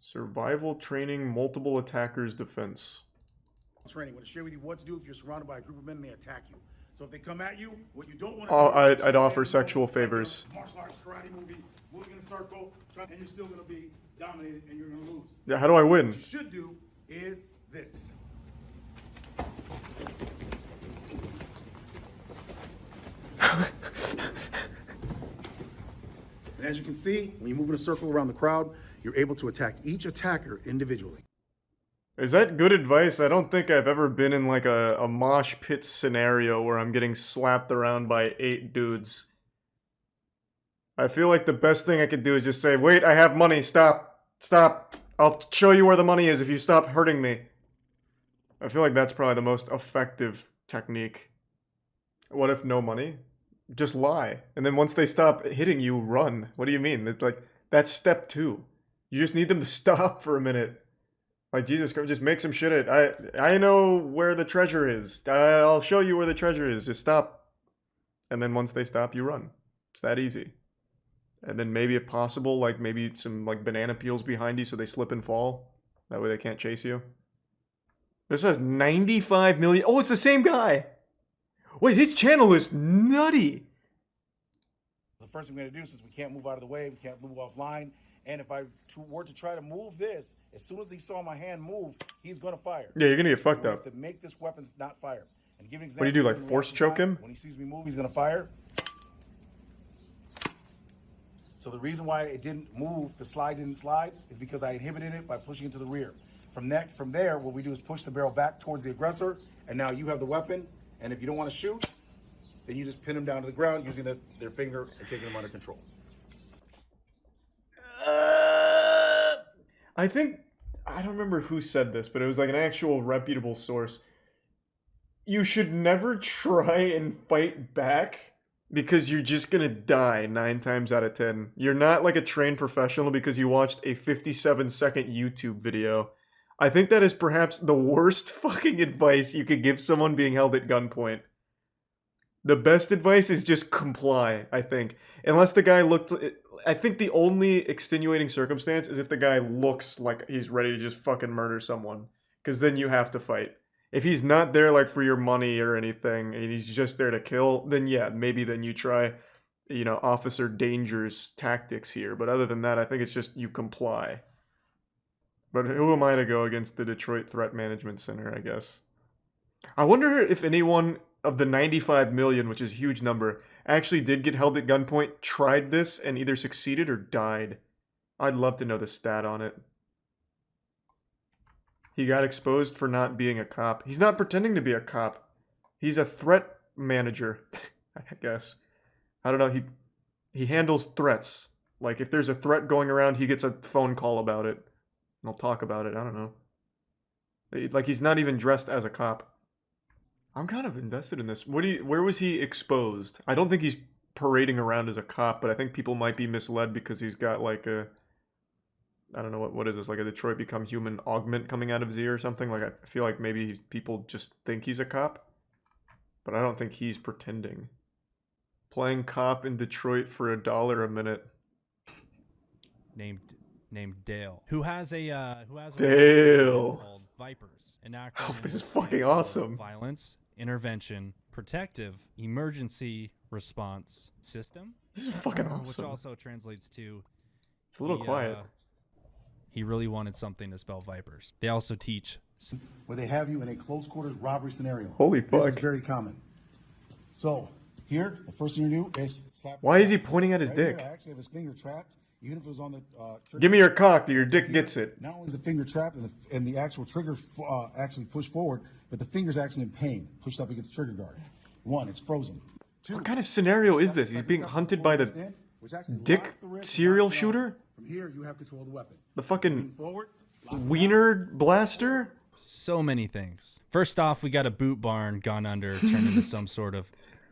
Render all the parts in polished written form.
Survival training, multiple attackers defense. Training. I'm going to share with you what to do if you're surrounded by a group of men and they attack you. So if they come at you, what you don't want to do... I'd offer sexual favors. Martial arts, karate movie, moving in a circle, and you're still going to be dominated and you're going to lose. Yeah, how do I win? What you should do is this. And as you can see, when you move in a circle around the crowd, you're able to attack each attacker individually. Is that good advice? I don't think I've ever been in like a mosh pit scenario where I'm getting slapped around by 8 dudes. I feel like the best thing I could do is just say, wait, I have money, stop, stop. I'll show you where the money is if you stop hurting me. I feel like that's probably the most effective technique. What if no money? Just lie. And then once they stop hitting you, run. What do you mean? It's like, that's step 2. You just need them to stop for a minute. Like, Jesus Christ, just make some shit. I know where the treasure is. I'll show you where the treasure is. Just stop. And then once they stop, you run. It's that easy. And then maybe if possible, like maybe some like banana peels behind you so they slip and fall. That way they can't chase you. This has 95 million. Oh, it's the same guy. Wait, his channel is nutty. The first thing we're going to do, since we can't move out of the way, we can't move offline, and if I were to try to move this, as soon as he saw my hand move, he's going to fire. Yeah, you're going to get fucked so up. To make this weapon not fire. And give an example. What do you do, like force choke him? When he sees me move, he's going to fire. So the reason why it didn't move, the slide didn't slide, is because I inhibited it by pushing it to the rear. From there, what we do is push the barrel back towards the aggressor, and now you have the weapon, and if you don't want to shoot, then you just pin them down to the ground using their finger and taking them under control. I think, I don't remember who said this, but it was like an actual reputable source. You should never try and fight back because you're just gonna die 9 times out of 10. You're not like a trained professional because you watched a 57-second YouTube video. I think that is perhaps the worst fucking advice you could give someone being held at gunpoint. The best advice is just comply, I think. Unless the guy looked... I think the only extenuating circumstance is if the guy looks like he's ready to just fucking murder someone. Because then you have to fight. If he's not there like for your money or anything, and he's just there to kill, then yeah, maybe then you try, you know, Officer Danger's tactics here. But other than that, I think it's just you comply. But who am I to go against the Detroit Threat Management Center, I guess? I wonder if anyone of the 95 million, which is a huge number, actually did get held at gunpoint, tried this, and either succeeded or died. I'd love to know the stat on it. He got exposed for not being a cop. He's not pretending to be a cop. He's a threat manager, I guess. I don't know, he handles threats. Like, if there's a threat going around, he gets a phone call about it. And I'll talk about it, I don't know. Like, he's not even dressed as a cop. I'm kind of invested in this. Where was he exposed? I don't think he's parading around as a cop, but I think people might be misled because he's got like a... I don't know, what is this? Like a Detroit Become Human augment coming out of Z or something? Like, I feel like maybe people just think he's a cop. But I don't think he's pretending. Playing cop in Detroit for $1 a minute. Named Dale, who has a Dale called Vipers, an Oh, this is fucking awesome. Violence, intervention, protective, emergency response system. This is fucking awesome. Which also translates to... It's a little quiet. He really wanted something to spell Vipers. They also teach... Where they have you in a close quarters robbery scenario. Holy fuck. This is very common. So, here, the first thing you do is slap... Why is he pointing at his dick? Here, I actually have his finger trapped. Even if it was on the trigger. Give me your cock, your dick gets it. Not only is the finger trapped and the actual trigger actually pushed forward, but the finger's actually in pain, pushed up against the trigger guard. 1, it's frozen. 2, what kind of scenario is this? He's being hunted by the dick serial shooter? From here, you have control of the weapon. The fucking wiener blaster? So many things. First off, we got a boot barn gone under, turned into some sort of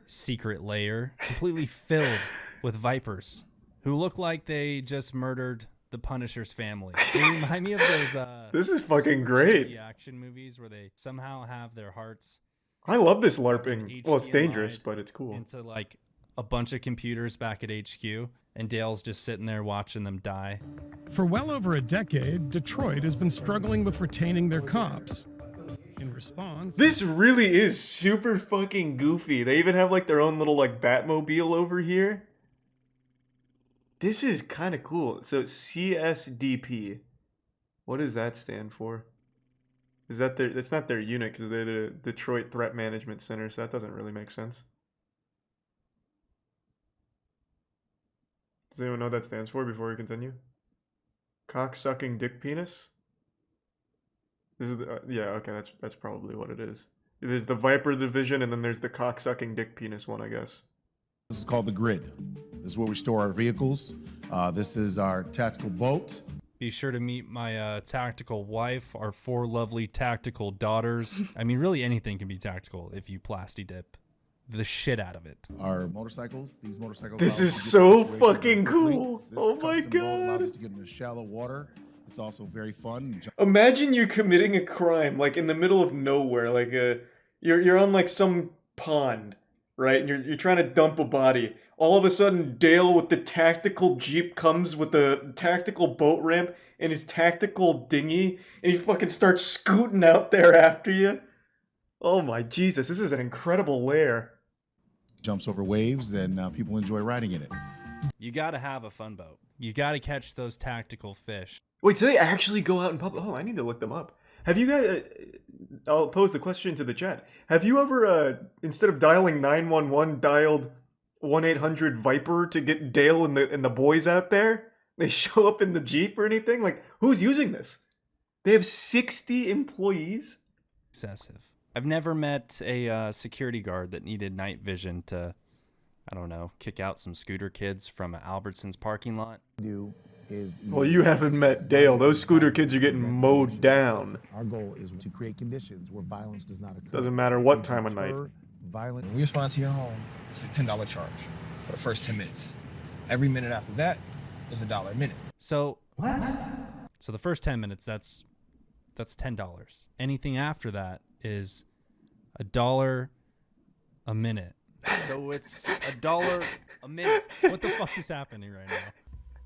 secret lair, completely filled with vipers, who look like they just murdered the Punisher's family. They remind me of those this is fucking great. Action movies where they somehow have their hearts. I love this LARPing. Well, it's dangerous, but it's cool. Into like a bunch of computers back at HQ, and Dale's just sitting there watching them die. For well over a decade, Detroit has been struggling with retaining their cops. In response, This really is super fucking goofy. They even have like their own little like Batmobile over here. This is kind of cool. So CSDP. What does that stand for? Is that their, that's not their unit because they're the Detroit Threat Management Center, so that doesn't really make sense. Does anyone know what that stands for before we continue? Cock-sucking dick penis? This is the, yeah, okay, that's probably what it is. There's the Viper division, and then there's the cock-sucking dick penis one, I guess. This is called the grid. This is where we store our vehicles. This is our tactical boat. Be sure to meet my tactical wife, our 4 lovely tactical daughters. I mean, really anything can be tactical if you plasti dip the shit out of it. Our motorcycles. These motorcycles. This allow is us to get so the situation fucking very quickly. cool. This Oh my custom boat allows God. us to get into shallow water. It's also very fun. Imagine you committing a crime like in the middle of nowhere, like you're on like some pond, right? And you're trying to dump a body. All of a sudden, Dale with the tactical jeep comes with the tactical boat ramp and his tactical dinghy, and he fucking starts scooting out there after you. Oh my Jesus, this is an incredible lair. Jumps over waves, and people enjoy riding in it. You gotta have a fun boat. You gotta catch those tactical fish. Wait, so they actually go out in public? Oh, I need to look them up. Have you guys? I'll pose the question to the chat. Have you ever, instead of dialing 911, dialed 1-800-VIPER to get Dale and the boys out there? They show up in the Jeep or anything? Like, who's using this? They have 60 employees? Excessive. I've never met a security guard that needed night vision to, I don't know, kick out some scooter kids from Albertson's parking lot. Well, you haven't met Dale. Those scooter kids are getting mowed down. Our goal is to create conditions where violence does not occur. Doesn't matter what time of night. Violent. When we respond to your home, it's a $10 charge for the first 10 minutes. Every minute after that is $1 a minute. So what? So the first 10 minutes, that's $10. Anything after that is $1 a minute. So it's $1 a minute. What the fuck is happening right now?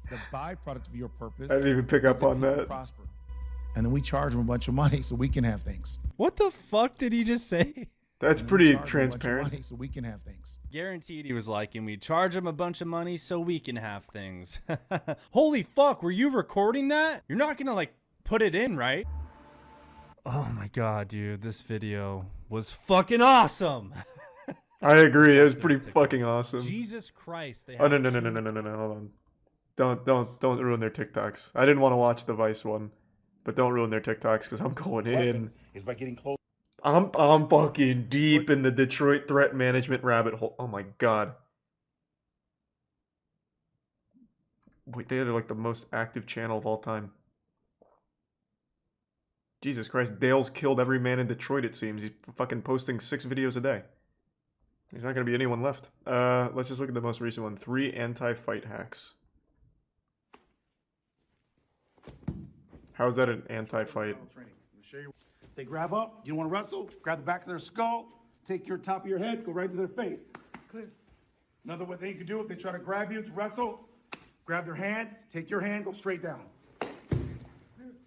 The byproduct of your purpose. I didn't even pick up is that on people that. Prosper. And then we charge them a bunch of money so we can have things. What the fuck did he just say? That's And then we pretty charge them a bunch of transparent. money so we can have things. Guaranteed he was like, and we charge him a bunch of money so we can have things. Holy fuck, were you recording that? You're not gonna like put it in, right? Oh my god, dude, this video was fucking awesome. I agree. It was pretty fucking awesome. Jesus Christ. They Oh, have no, two- hold on. Don't ruin their TikToks. I didn't want to watch the Vice one, but don't ruin their TikToks because I'm going in. Weapon is by getting close. I'm fucking deep in the Detroit threat management rabbit hole. Oh my god. Wait, they're like the most active channel of all time. Jesus Christ, Dale's killed every man in Detroit, it seems. He's fucking posting 6 videos a day. There's not gonna be anyone left. Let's just look at the most recent one. 3 anti-fight hacks. How is that an anti-fight? Training. I'm gonna show you. They grab up. You don't want to wrestle. Grab the back of their skull. Take your top of your head. Go right to their face. Clear. Another way they can do if they try to grab you to wrestle. Grab their hand. Take your hand. Go straight down.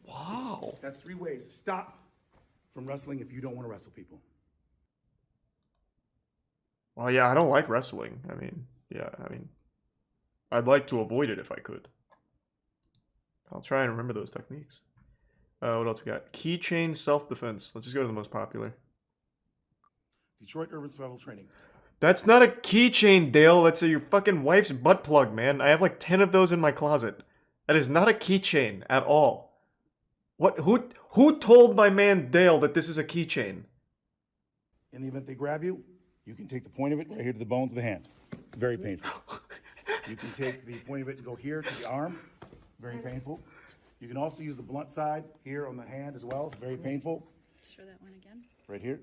Wow. That's 3 ways to stop from wrestling if you don't want to wrestle people. Well, yeah, I don't like wrestling. I'd like to avoid it if I could. I'll try and remember those techniques. What else we got? Keychain self-defense. Let's just go to the most popular. Detroit Urban Survival Training. That's not a keychain, Dale. That's your fucking wife's butt plug, man. I have like 10 of those in my closet. That is not a keychain at all. What? Who told my man Dale that this is a keychain? In the event they grab you, you can take the point of it right here to the bones of the hand. Very painful. You can take the point of it and go here to the arm. Very painful. You can also use the blunt side here on the hand as well. It's very painful. Show that one again. Right here.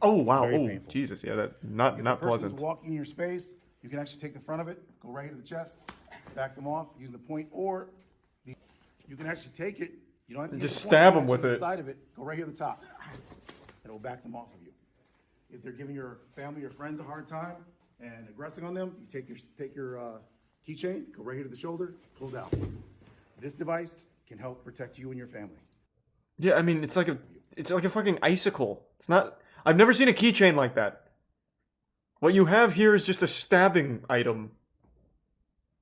Oh wow! Very Oh painful. Jesus! Yeah, that not If not the person's pleasant. walking in your space, you can actually take the front of it, go right into the chest, back them off using the point, or you can actually take it. You don't have to use Just the point, stab you 'em can with actually use it. the side of it, go right here at the top. It'll back them off of you. If they're giving your family or friends a hard time and aggressing on them, you take your keychain, go right here to the shoulder, pull down. This device can help protect you and your family. Yeah, I mean, it's like a fucking icicle. It's not. I've never seen a keychain like that. What you have here is just a stabbing item.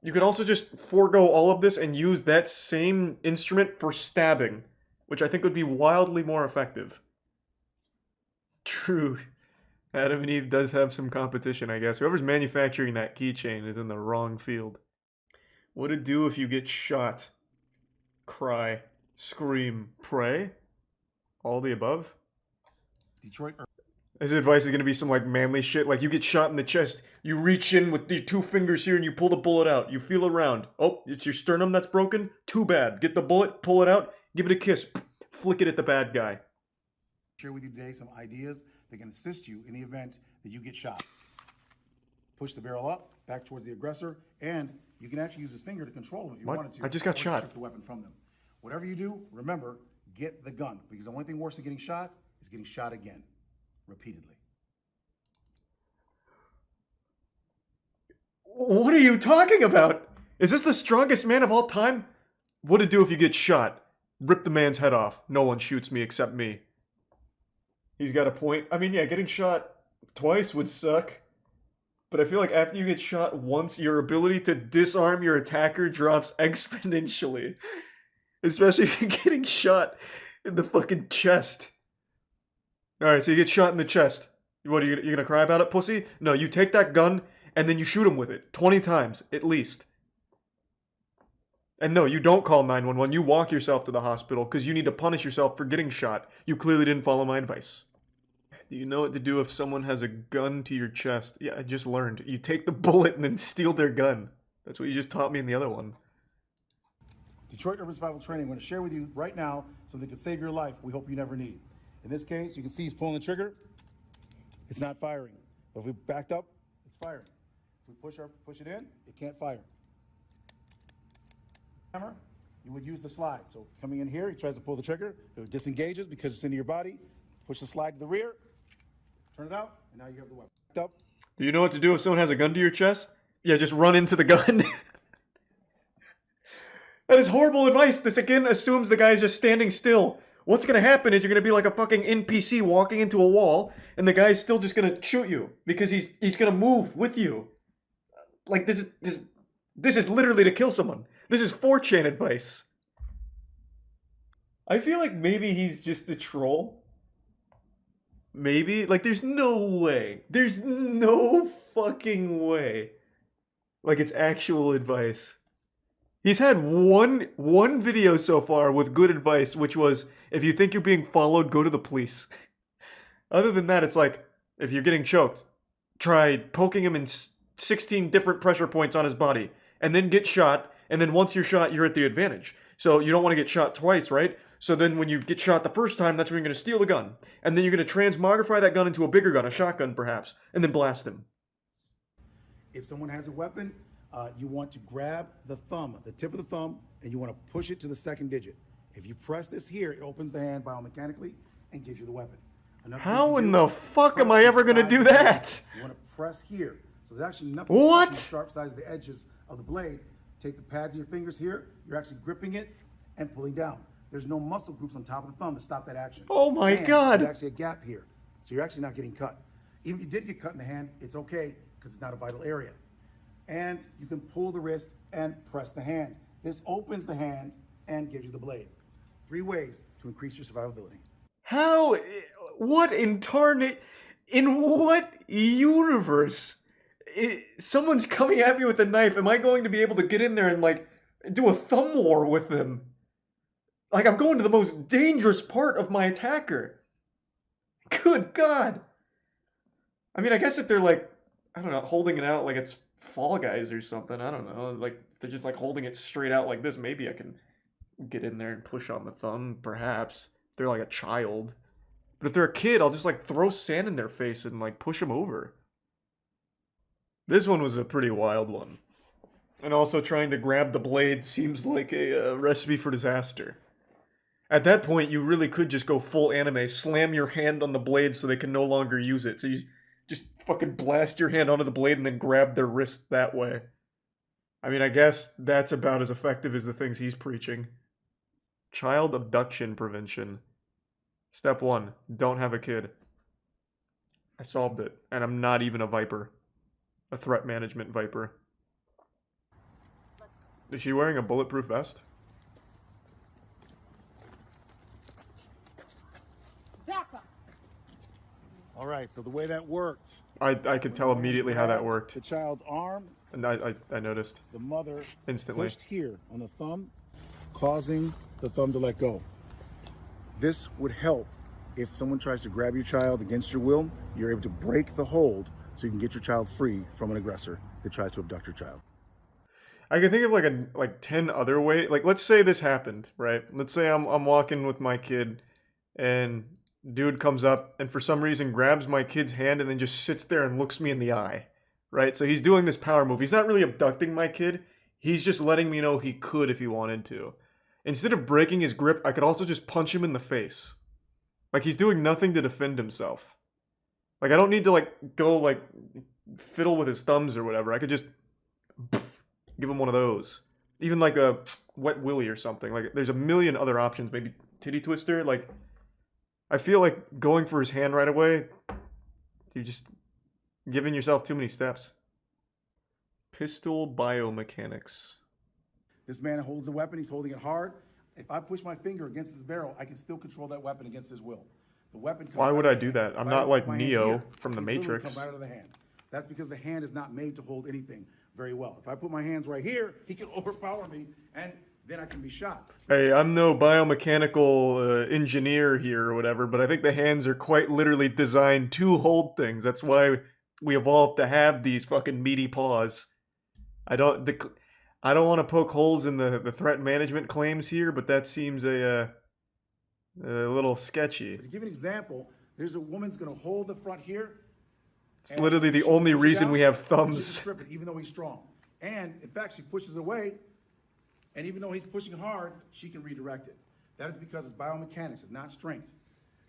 You could also just forego all of this and use that same instrument for stabbing, which I think would be wildly more effective. True. Adam and Eve does have some competition, I guess. Whoever's manufacturing that keychain is in the wrong field. What'd it do if you get shot? Cry, scream, pray? All the above? Detroit. His advice is gonna be some like manly shit, like you get shot in the chest, you reach in with the 2 fingers here and you pull the bullet out. You feel around. Oh, it's your sternum that's broken? Too bad. Get the bullet, pull it out, give it a kiss, flick it at the bad guy. Share with you today some ideas that can assist you in the event that you get shot. Push the barrel up, back towards the aggressor, and you can actually use his finger to control them if you What? wanted to. I just got or shot. Strip the weapon from them. Whatever you do, remember, get the gun, because the only thing worse than getting shot is getting shot again, repeatedly. What are you talking about? Is this the strongest man of all time? What'd it do if you get shot? Rip the man's head off. No one shoots me except me. He's got a point. I mean, yeah, getting shot twice would suck. But I feel like after you get shot once, your ability to disarm your attacker drops exponentially. Especially if you're getting shot in the fucking chest. Alright, so you get shot in the chest. What, are you gonna cry about it, pussy? No, you take that gun, and then you shoot him with it. 20 times, at least. And no, you don't call 911, you walk yourself to the hospital, because you need to punish yourself for getting shot. You clearly didn't follow my advice. Do you know what to do if someone has a gun to your chest? Yeah, I just learned. You take the bullet and then steal their gun. That's what you just taught me in the other one. Detroit Urban Survival Training, I'm going to share with you right now something that can save your life we hope you never need. In this case, you can see he's pulling the trigger. It's not firing. But if we backed up, it's firing. If we push it in, it can't fire. Hammer, you would use the slide. So coming in here, he tries to pull the trigger. It disengages because it's into your body. Push the slide to the rear. Turn it out, and now you have the weapon. Up. Do you know what to do if someone has a gun to your chest? Yeah, just run into the gun. That is horrible advice. This again assumes the guy's just standing still. What's gonna happen is you're gonna be like a fucking NPC walking into a wall, and the guy's still just gonna shoot you because he's gonna move with you. Like this is literally to kill someone. This is 4chan advice. I feel like maybe he's just a troll. Maybe? Like, there's no way. There's no fucking way. Like, it's actual advice. He's had one video so far with good advice, which was, if you think you're being followed, go to the police. Other than that, it's like, if you're getting choked, try poking him in 16 different pressure points on his body, and then get shot, and then once you're shot, you're at the advantage. So you don't want to get shot twice, right? So then when you get shot the first time, that's when you're going to steal the gun. And then you're going to transmogrify that gun into a bigger gun, a shotgun perhaps, and then blast him. If someone has a weapon, you want to grab the thumb, the tip of the thumb, and you want to push it to the second digit. If you press this here, it opens the hand biomechanically and gives you the weapon. How in the fuck am I ever going to do that? You want to press here. So there's actually nothing What? the sharp sides of the edges of the blade. Take the pads of your fingers here. You're actually gripping it and pulling down. There's no muscle groups on top of the thumb to stop that action. Oh my and God. There's actually a gap here. So you're actually not getting cut. Even if you did get cut in the hand, it's okay because it's not a vital area. And you can pull the wrist and press the hand. This opens the hand and gives you the blade. 3 ways to increase your survivability. How? What in what universe? Someone's coming at me with a knife. Am I going to be able to get in there and like do a thumb war with them? Like, I'm going to the most dangerous part of my attacker. Good God. I mean, I guess if they're like, I don't know, holding it out like it's Fall Guys or something, I don't know. Like, if they're just like holding it straight out like this, maybe I can get in there and push on the thumb, perhaps. If they're like a child. But if they're a kid, I'll just like throw sand in their face and like push them over. This one was a pretty wild one. And also trying to grab the blade seems like a recipe for disaster. At that point, you really could just go full anime, slam your hand on the blade so they can no longer use it. So you just fucking blast your hand onto the blade and then grab their wrist that way. I mean, I guess that's about as effective as the things he's preaching. Child abduction prevention. Step 1, don't have a kid. I solved it, and I'm not even a Viper. A threat management Viper. Is she wearing a bulletproof vest? All right, so the way that worked. I could tell immediately how that worked. The child's arm, And I noticed the mother instantly. pushed here on the thumb, causing the thumb to let go. This would help if someone tries to grab your child against your will. You're able to break the hold so you can get your child free from an aggressor that tries to abduct your child. I can think of like 10 other ways. Like, let's say this happened, right? Let's say I'm walking with my kid, and dude comes up and for some reason grabs my kid's hand and then just sits there and looks me in the eye, right? So he's doing this power move. He's not really abducting my kid. He's just letting me know he could if he wanted to. Instead of breaking his grip, I could also just punch him in the face. Like, he's doing nothing to defend himself. Like, I don't need to, like, go, like, fiddle with his thumbs or whatever. I could just give him one of those. Even, like, a wet willy or something. Like, there's a million other options. Maybe titty twister. Like, I feel like going for his hand right away, you're just giving yourself too many steps. Pistol biomechanics. This man holds a weapon, he's holding it hard. If I push my finger against his barrel, I can still control that weapon against his will. The weapon comes Why would out I of the do hand. that? I'm If I not put like my hand Neo here, from the it literally Matrix. comes out of the hand. That's because the hand is not made to hold anything very well. If I put my hands right here, he can overpower me, and then I can be shot. Hey, I'm no biomechanical engineer here or whatever, but I think the hands are quite literally designed to hold things. That's why we evolved to have these fucking meaty paws. I don't want to poke holes in the threat management claims here, but that seems a little sketchy. To give an example, there's a woman's going to hold the front here. It's literally the only reason we have thumbs. Even though he's strong. And, in fact, she pushes away, and even though he's pushing hard, she can redirect it. That is because it's biomechanics, it's not strength.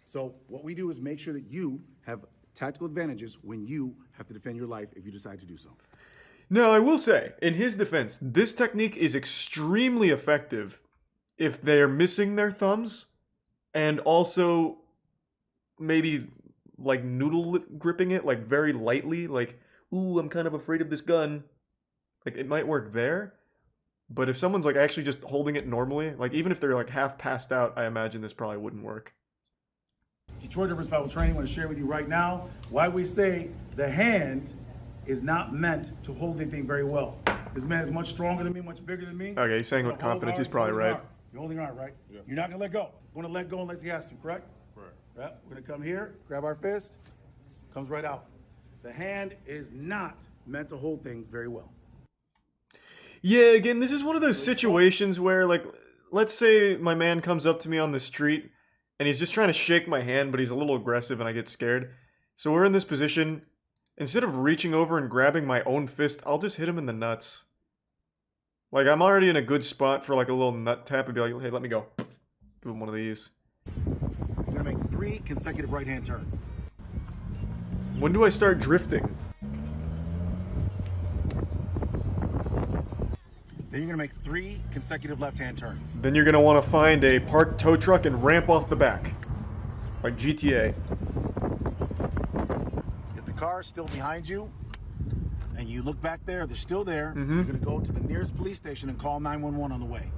So what we do is make sure that you have tactical advantages when you have to defend your life if you decide to do so. No, I will say, in his defense, this technique is extremely effective if they're missing their thumbs, and also maybe like noodle gripping it, like very lightly, like, ooh, I'm kind of afraid of this gun. Like, it might work there, but if someone's like actually just holding it normally, like even if they're like half passed out, I imagine this probably wouldn't work. Detroit Urban Survival Training, I want to share with you right now why we say the hand is not meant to hold anything very well. This man is much stronger than me, much bigger than me. Okay, he's saying with confidence, he's probably right. You're holding hard, right? Yeah. You're not going to let go. Going to let go unless he has to, correct? Correct. Yep. We're going to come here, grab our fist, comes right out. The hand is not meant to hold things very well. Yeah, again, this is one of those situations where, like, let's say my man comes up to me on the street and he's just trying to shake my hand, but he's a little aggressive and I get scared. So we're in this position. Instead of reaching over and grabbing my own fist, I'll just hit him in the nuts. Like, I'm already in a good spot for, like, a little nut tap and be like, hey, let me go. Give him one of these. You're going to make 3 consecutive right-hand turns. When do I start drifting? Then you're going to make 3 consecutive left-hand turns. Then you're going to want to find a parked tow truck and ramp off the back. Like GTA. If the car is still behind you, and you look back there, they're still there, Mm-hmm. you're going to go to the nearest police station and call 911 on the way.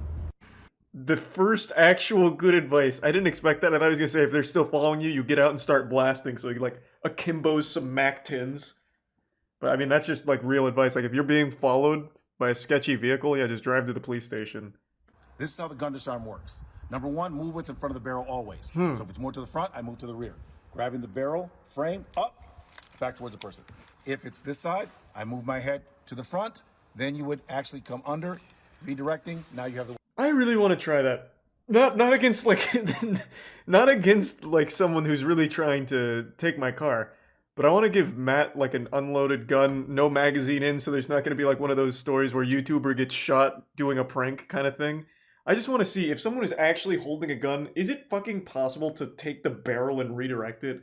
The first actual good advice. I didn't expect that. I thought he was going to say if they're still following you, you get out and start blasting. So you like akimbos some Mac 10s. But I mean, that's just like real advice. Like if you're being followed by a sketchy vehicle, yeah, just drive to the police station. This is how the gun disarm works. Number 1, move what's in front of the barrel always. So if it's more to the front, I move to the rear. Grabbing the barrel, frame, up, back towards the person. If it's this side, I move my head to the front. Then you would actually come under, redirecting. Now you have the... I really want to try that. Not against like not against like someone who's really trying to take my car. But I want to give Matt like an unloaded gun, no magazine in, so there's not going to be like one of those stories where YouTuber gets shot doing a prank kind of thing. I just want to see if someone is actually holding a gun, is it fucking possible to take the barrel and redirect it?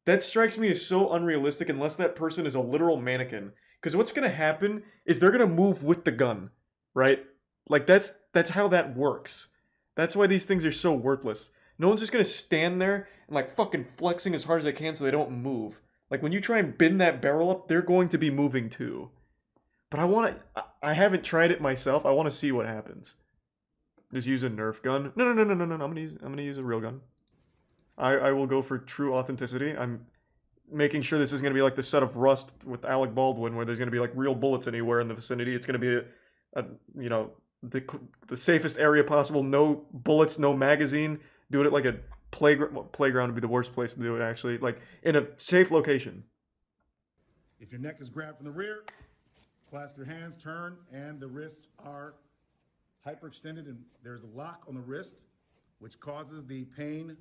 That strikes me as so unrealistic unless that person is a literal mannequin. Because what's gonna happen is they're gonna move with the gun, right? Like that's how that works. That's why these things are so worthless. No one's just gonna stand there and like fucking flexing as hard as they can so they don't move. Like when you try and bend that barrel up, they're going to be moving too. But I haven't tried it myself. I want to see what happens. Just use a Nerf gun. No. I'm gonna use a real gun. I will go for true authenticity. I'm making sure this is gonna be like the set of Rust with Alec Baldwin, where there's gonna be like real bullets anywhere in the vicinity. It's gonna be you know, the safest area possible. No bullets, no magazine. Doing it like a playground. Well, playground would be the worst place to do it, actually. Like in a safe location. If your neck is grabbed from the rear, clasp your hands, turn, and the wrists are hyperextended, and there's a lock on the wrist, which causes the pain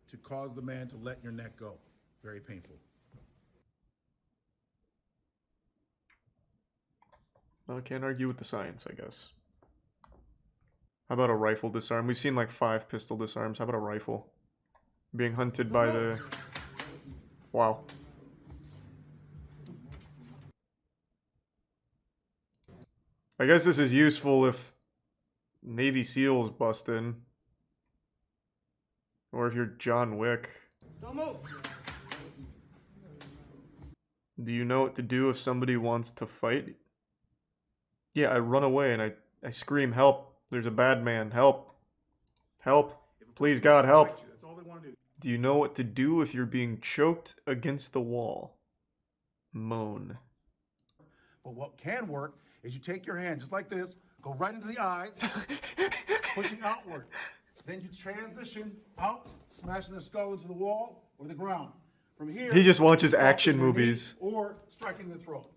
to cause the man to let your neck go. Very painful. Well, I can't argue with the science, I guess. How about a rifle disarm? We've seen like 5 pistol disarms. How about a rifle? Being hunted by the... Wow. I guess this is useful if Navy SEALs bust in. Or if you're John Wick. Don't move. Do you know what to do if somebody wants to fight? Yeah, I run away and I scream, help. There's a bad man. Help. Help. Please, God, help. That's all they want to do. Do you know what to do if you're being choked against the wall? Moan. But what can work is you take your hand just like this, go right into the eyes, pushing outward. Then you transition out, smashing the skull into the wall or the ground. From here, He just watches stop action with your knee movies. or striking the throat.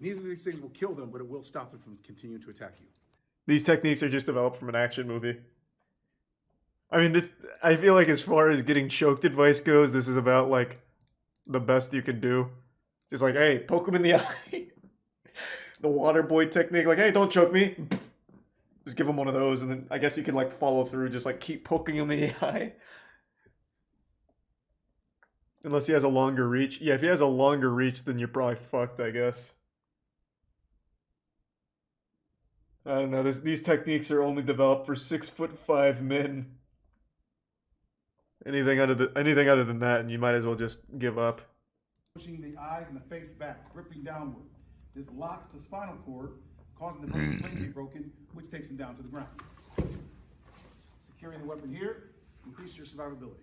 Neither of these things will kill them, but it will stop them from continuing to attack you. These techniques are just developed from an action movie. I mean, I feel like as far as getting choked advice goes, this is about, like, the best you can do. Just like, hey, poke him in the eye. The water boy technique, like, hey, don't choke me. Just give him one of those, and then I guess you can, like, follow through, just, like, keep poking him in the eye. Unless he has a longer reach. Yeah, if he has a longer reach, then you're probably fucked, I guess. I don't know, these techniques are only developed for 6'5" men. Anything other than that, and you might as well just give up. Pushing the eyes and the face back, gripping downward. This locks the spinal cord, causing the brain to be broken, which takes him down to the ground. Securing the weapon here, increase your survivability.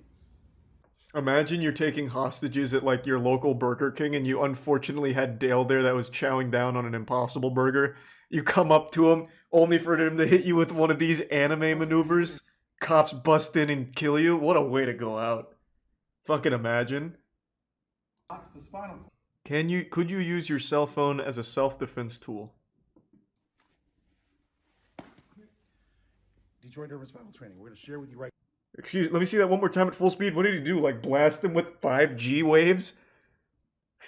Imagine you're taking hostages at like your local Burger King and you unfortunately had Dale there that was chowing down on an Impossible Burger. You come up to him only for him to hit you with one of these anime maneuvers. Cops bust in and kill you. What a way to go out. Fucking imagine. Locks the spinal cord. Could you use your cell phone as a self-defense tool? Detroit Urban Survival Training. We're going to share with you right. Let me see that one more time at full speed. What did he do? Like blast him with 5G waves?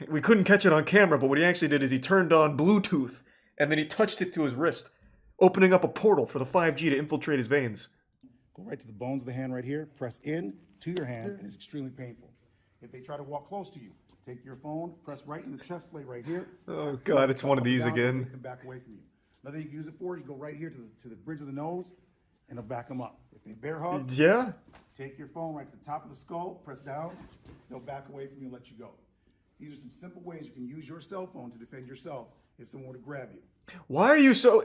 We couldn't catch it on camera, but what he actually did is he turned on Bluetooth and then he touched it to his wrist, opening up a portal for the 5G to infiltrate his veins. Go right to the bones of the hand right here. Press in to your hand, and it's extremely painful. If they try to walk close to you, take your phone, press right in the chest plate right here. Oh God, it's one of these again. Make them back away from you. Another thing you can use it for is you go right here to the bridge of the nose, and it'll back them up. If they bear hug, Yeah? take your phone right to the top of the skull, press down, they'll back away from you and let you go. These are some simple ways you can use your cell phone to defend yourself if someone were to grab you. Why are you so...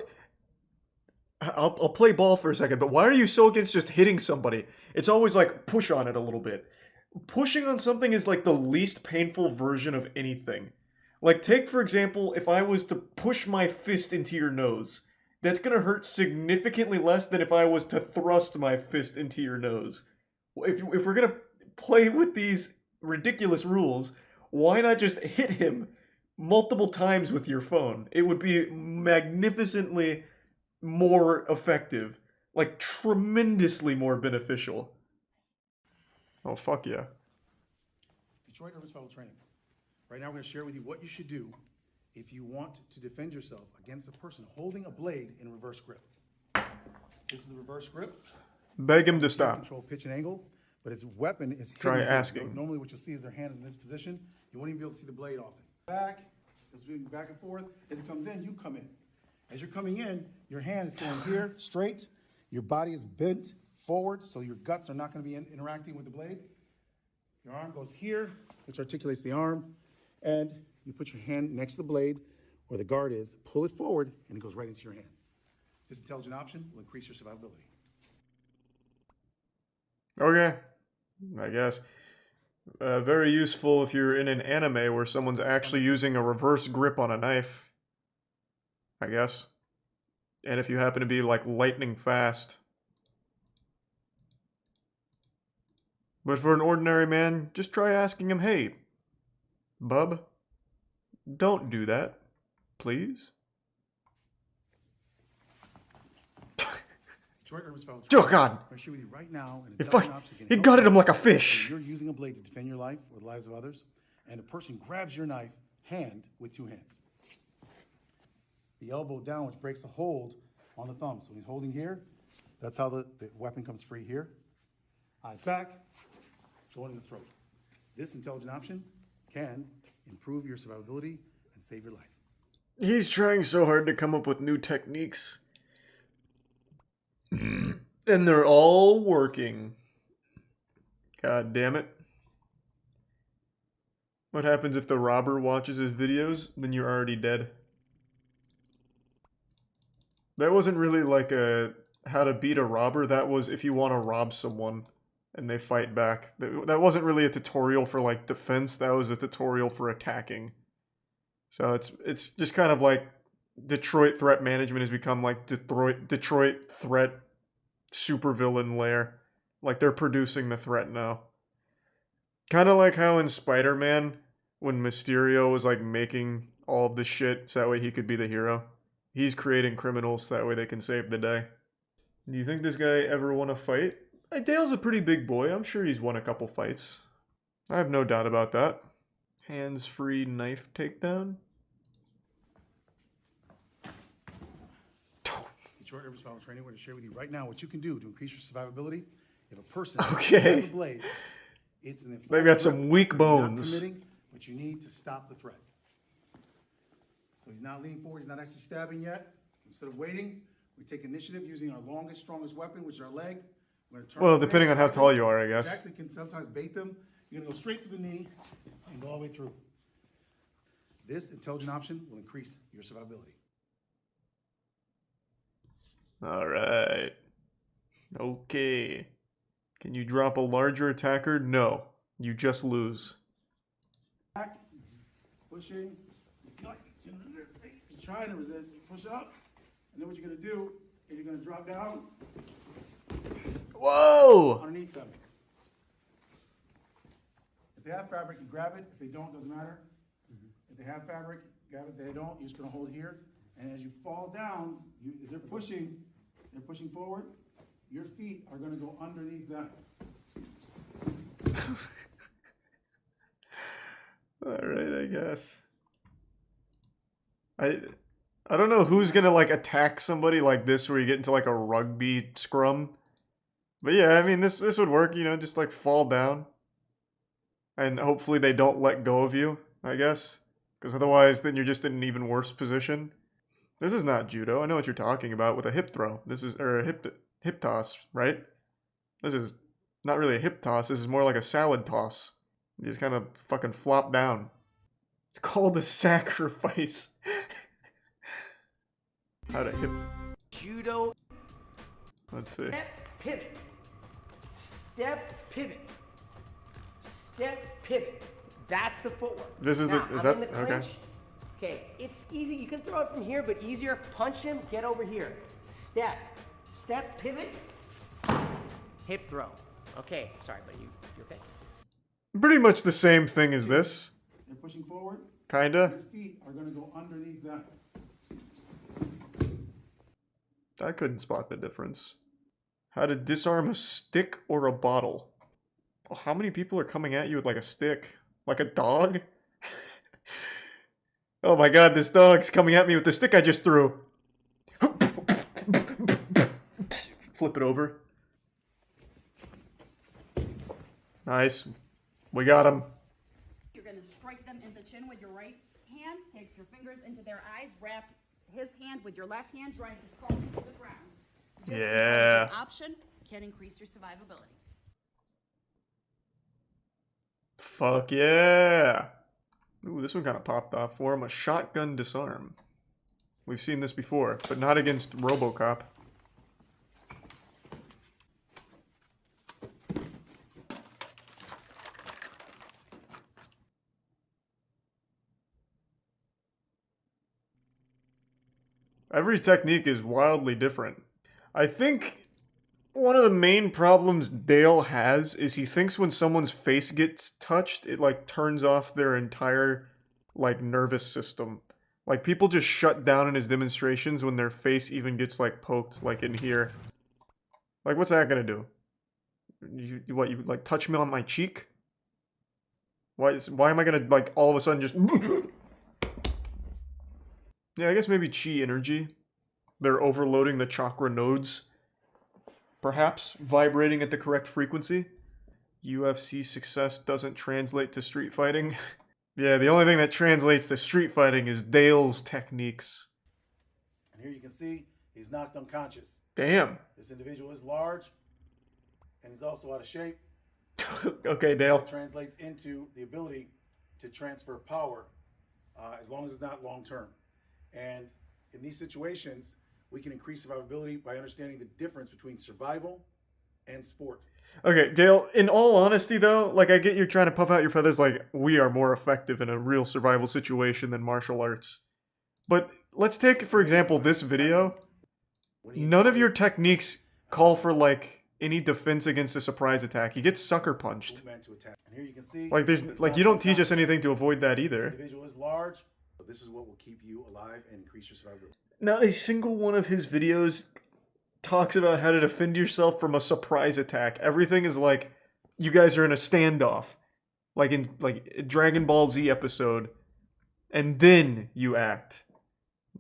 I'll play ball for a second, but why are you so against just hitting somebody? It's always like, push on it a little bit. Pushing on something is like the least painful version of anything. Like, take for example, if I was to push my fist into your nose, that's gonna hurt significantly less than if I was to thrust my fist into your nose. If we're gonna play with these ridiculous rules, why not just hit him multiple times with your phone? It would be magnificently more effective. Like, tremendously more beneficial. Oh, fuck yeah. Detroit Urban Survival Training. Right now we're going to share with you what you should do if you want to defend yourself against a person holding a blade in reverse grip. This is the reverse grip. Beg him to stop. Control pitch and angle but his weapon is hidden Try here. asking. So normally what you'll see is their hand is in this position. You won't even be able to see the blade often. Back, it's moving back and forth. As it comes in, you come in. As you're coming in, your hand is going here, straight. Your body is bent forward, so your guts are not going to be interacting with the blade. Your arm goes here, which articulates the arm, and you put your hand next to the blade where the guard is, pull it forward, and it goes right into your hand. This intelligent option will increase your survivability. Okay, I guess. Very useful if you're in an anime where someone's actually using a reverse grip on a knife, I guess. And if you happen to be, like, lightning fast. But for an ordinary man, just try asking him, hey, bub, don't do that, please. Oh, God. I'm with you right now, and If he gutted him like a fish. You're using a blade to defend your life or the lives of others, and a person grabs your knife hand with two hands. The elbow down, which breaks the hold on the thumb. So he's holding here. That's how the weapon comes free here. Eyes back, going in the throat. This intelligent option can improve your survivability and save your life. He's trying so hard to come up with new techniques. And they're all working. God damn it. What happens if the robber watches his videos? Then you're already dead. That wasn't really like a how to beat a robber. That was if you want to rob someone and they fight back. That wasn't really a tutorial for like defense. That was a tutorial for attacking. So it's just kind of like Detroit threat management has become like Detroit threat supervillain lair. Like they're producing the threat now. Kind of like how in Spider-Man, when Mysterio was like making all of the shit so that way he could be the hero. He's creating criminals so that way they can save the day. Do you think this guy ever won a fight? Dale's a pretty big boy. I'm sure he's won a couple fights. I have no doubt about that. Hands-free knife takedown. Detroit Urban Survival Training, we're going to share with you right now what you can do to increase your survivability. If a person Okay. has a blade, it's an They've got some weak You're bones. not committing, but you need to stop the threat. So he's not leaning forward. He's not actually stabbing yet. Instead of waiting, we take initiative using our longest, strongest weapon, which is our leg. We're gonna turn Well, the depending on how tall you are, I guess. which actually can sometimes bait them. You're going to go straight to the knee and go all the way through. This intelligent option will increase your survivability. Alright. Okay. Can you drop a larger attacker? No. You just lose. Back, pushing. You feel like you're trying to resist. Push up. And then what you're going to do is you're going to drop down Whoa! underneath them. If they have fabric, you grab it. If they don't, doesn't matter. If they have fabric, grab it. If they don't, you're just going to hold it here. And as you fall down, as they're pushing forward, your feet are going to go underneath them. Alright, I guess. I don't know who's gonna like attack somebody like this where you get into like a rugby scrum. But yeah, I mean this would work, you know, just like fall down. And hopefully they don't let go of you, I guess. Because otherwise then you're just in an even worse position. This is not judo. I know what you're talking about with a hip throw. This is or a hip toss, right? This is not really a hip toss, this is more like a salad toss. You just kind of fucking flop down. It's called a sacrifice. How to hip. Judo. Let's see. Step, pivot. Step, pivot. Step, pivot. That's the footwork. This is now, the. Is I'm that in the okay? clinch. Okay, it's easy. You can throw it from here, but easier. Punch him. Get over here. Step. Step, pivot. Hip throw. Okay, sorry, but you're okay. Pretty much the same thing as this. They're pushing forward. Kinda. Your feet are going to go underneath them. I couldn't spot the difference. How to disarm a stick or a bottle. Oh, how many people are coming at you with like a stick? Like a dog? Oh my god, this dog's coming at me with the stick I just threw. Flip it over. Nice. We got him. You're going to strike them in the chin with your right hand. Take your fingers into their eyes. Wrap his hand with your left hand. Drive his skull into the ground. This Yeah. intelligent option can increase your survivability. Fuck yeah. Ooh, this one kind of popped off for him. A shotgun disarm. We've seen this before, but not against RoboCop. Every technique is wildly different. I think one of the main problems Dale has is he thinks when someone's face gets touched, it like turns off their entire like nervous system. Like people just shut down in his demonstrations when their face even gets like poked, like in here. Like what's that gonna do? You like touch me on my cheek? Why am I gonna like all of a sudden just Yeah, I guess maybe chi energy. They're overloading the chakra nodes. Perhaps vibrating at the correct frequency. UFC success doesn't translate to street fighting. Yeah, the only thing that translates to street fighting is Dale's techniques. And here you can see he's knocked unconscious. Damn. This individual is large, and he's also out of shape. Okay, Dale. That translates into the ability to transfer power, as long as it's not long term. And in these situations, we can increase survivability by understanding the difference between survival and sport. Okay, Dale, in all honesty though, like I get you're trying to puff out your feathers like we are more effective in a real survival situation than martial arts. But let's take, for example, this video. None of your techniques call for like any defense against a surprise attack. You get sucker punched. And here you can see, Like there's like you don't teach us anything to avoid that this either. individual is large, but this is what will keep you alive and increase your survivability. Not a single one of his videos talks about how to defend yourself from a surprise attack. Everything is like, you guys are in a standoff. Like in a Dragon Ball Z episode. And then you act.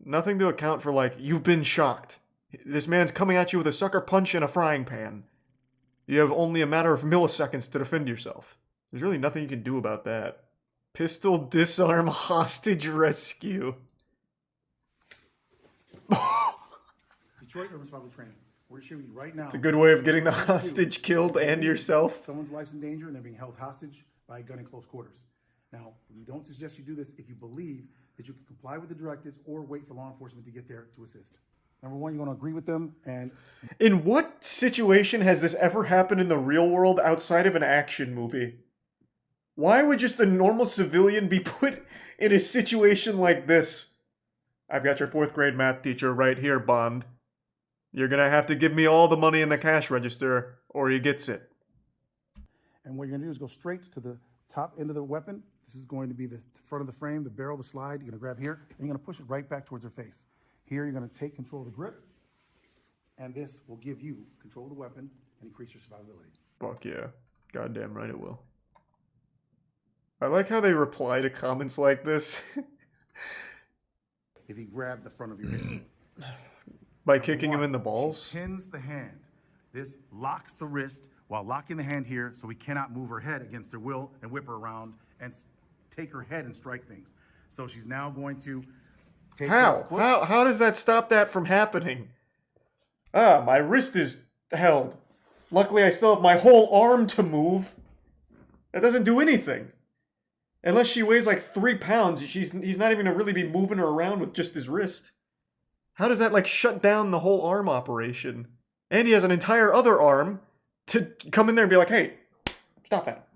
Nothing to account for like, you've been shocked. This man's coming at you with a sucker punch in a frying pan. You have only a matter of milliseconds to defend yourself. There's really nothing you can do about that. Pistol disarm hostage rescue. Detroit Urban Survival Training. We're going to share with you right now. It's a good way of getting the hostage killed and yourself. Someone's life's in danger and they're being held hostage by a gun in close quarters. Now, we don't suggest you do this if you believe that you can comply with the directives or wait for law enforcement to get there to assist. Number one, you want to agree with them. And in what situation has this ever happened in the real world outside of an action movie? Why would just a normal civilian be put in a situation like this? I've got your 4th grade math teacher right here, Bond. You're gonna have to give me all the money in the cash register, or he gets it. And what you're gonna do is go straight to the top end of the weapon. This is going to be the front of the frame, the barrel, the slide. You're gonna grab here, and you're gonna push it right back towards her face. Here, you're gonna take control of the grip, and this will give you control of the weapon and increase your survivability. Fuck yeah. Goddamn right it will. I like how they reply to comments like this. If you grab the front of your hand. By kicking him in the balls? She pins the hand. This locks the wrist while locking the hand here, so we cannot move her head against her will and whip her around and take her head and strike things. So she's now going to take her foot. How does that stop that from happening? Ah, my wrist is held. Luckily I still have my whole arm to move. That doesn't do anything. Unless she weighs like 3 pounds, he's not even gonna really be moving her around with just his wrist. How does that like shut down the whole arm operation? And he has an entire other arm to come in there and be like, hey, stop that.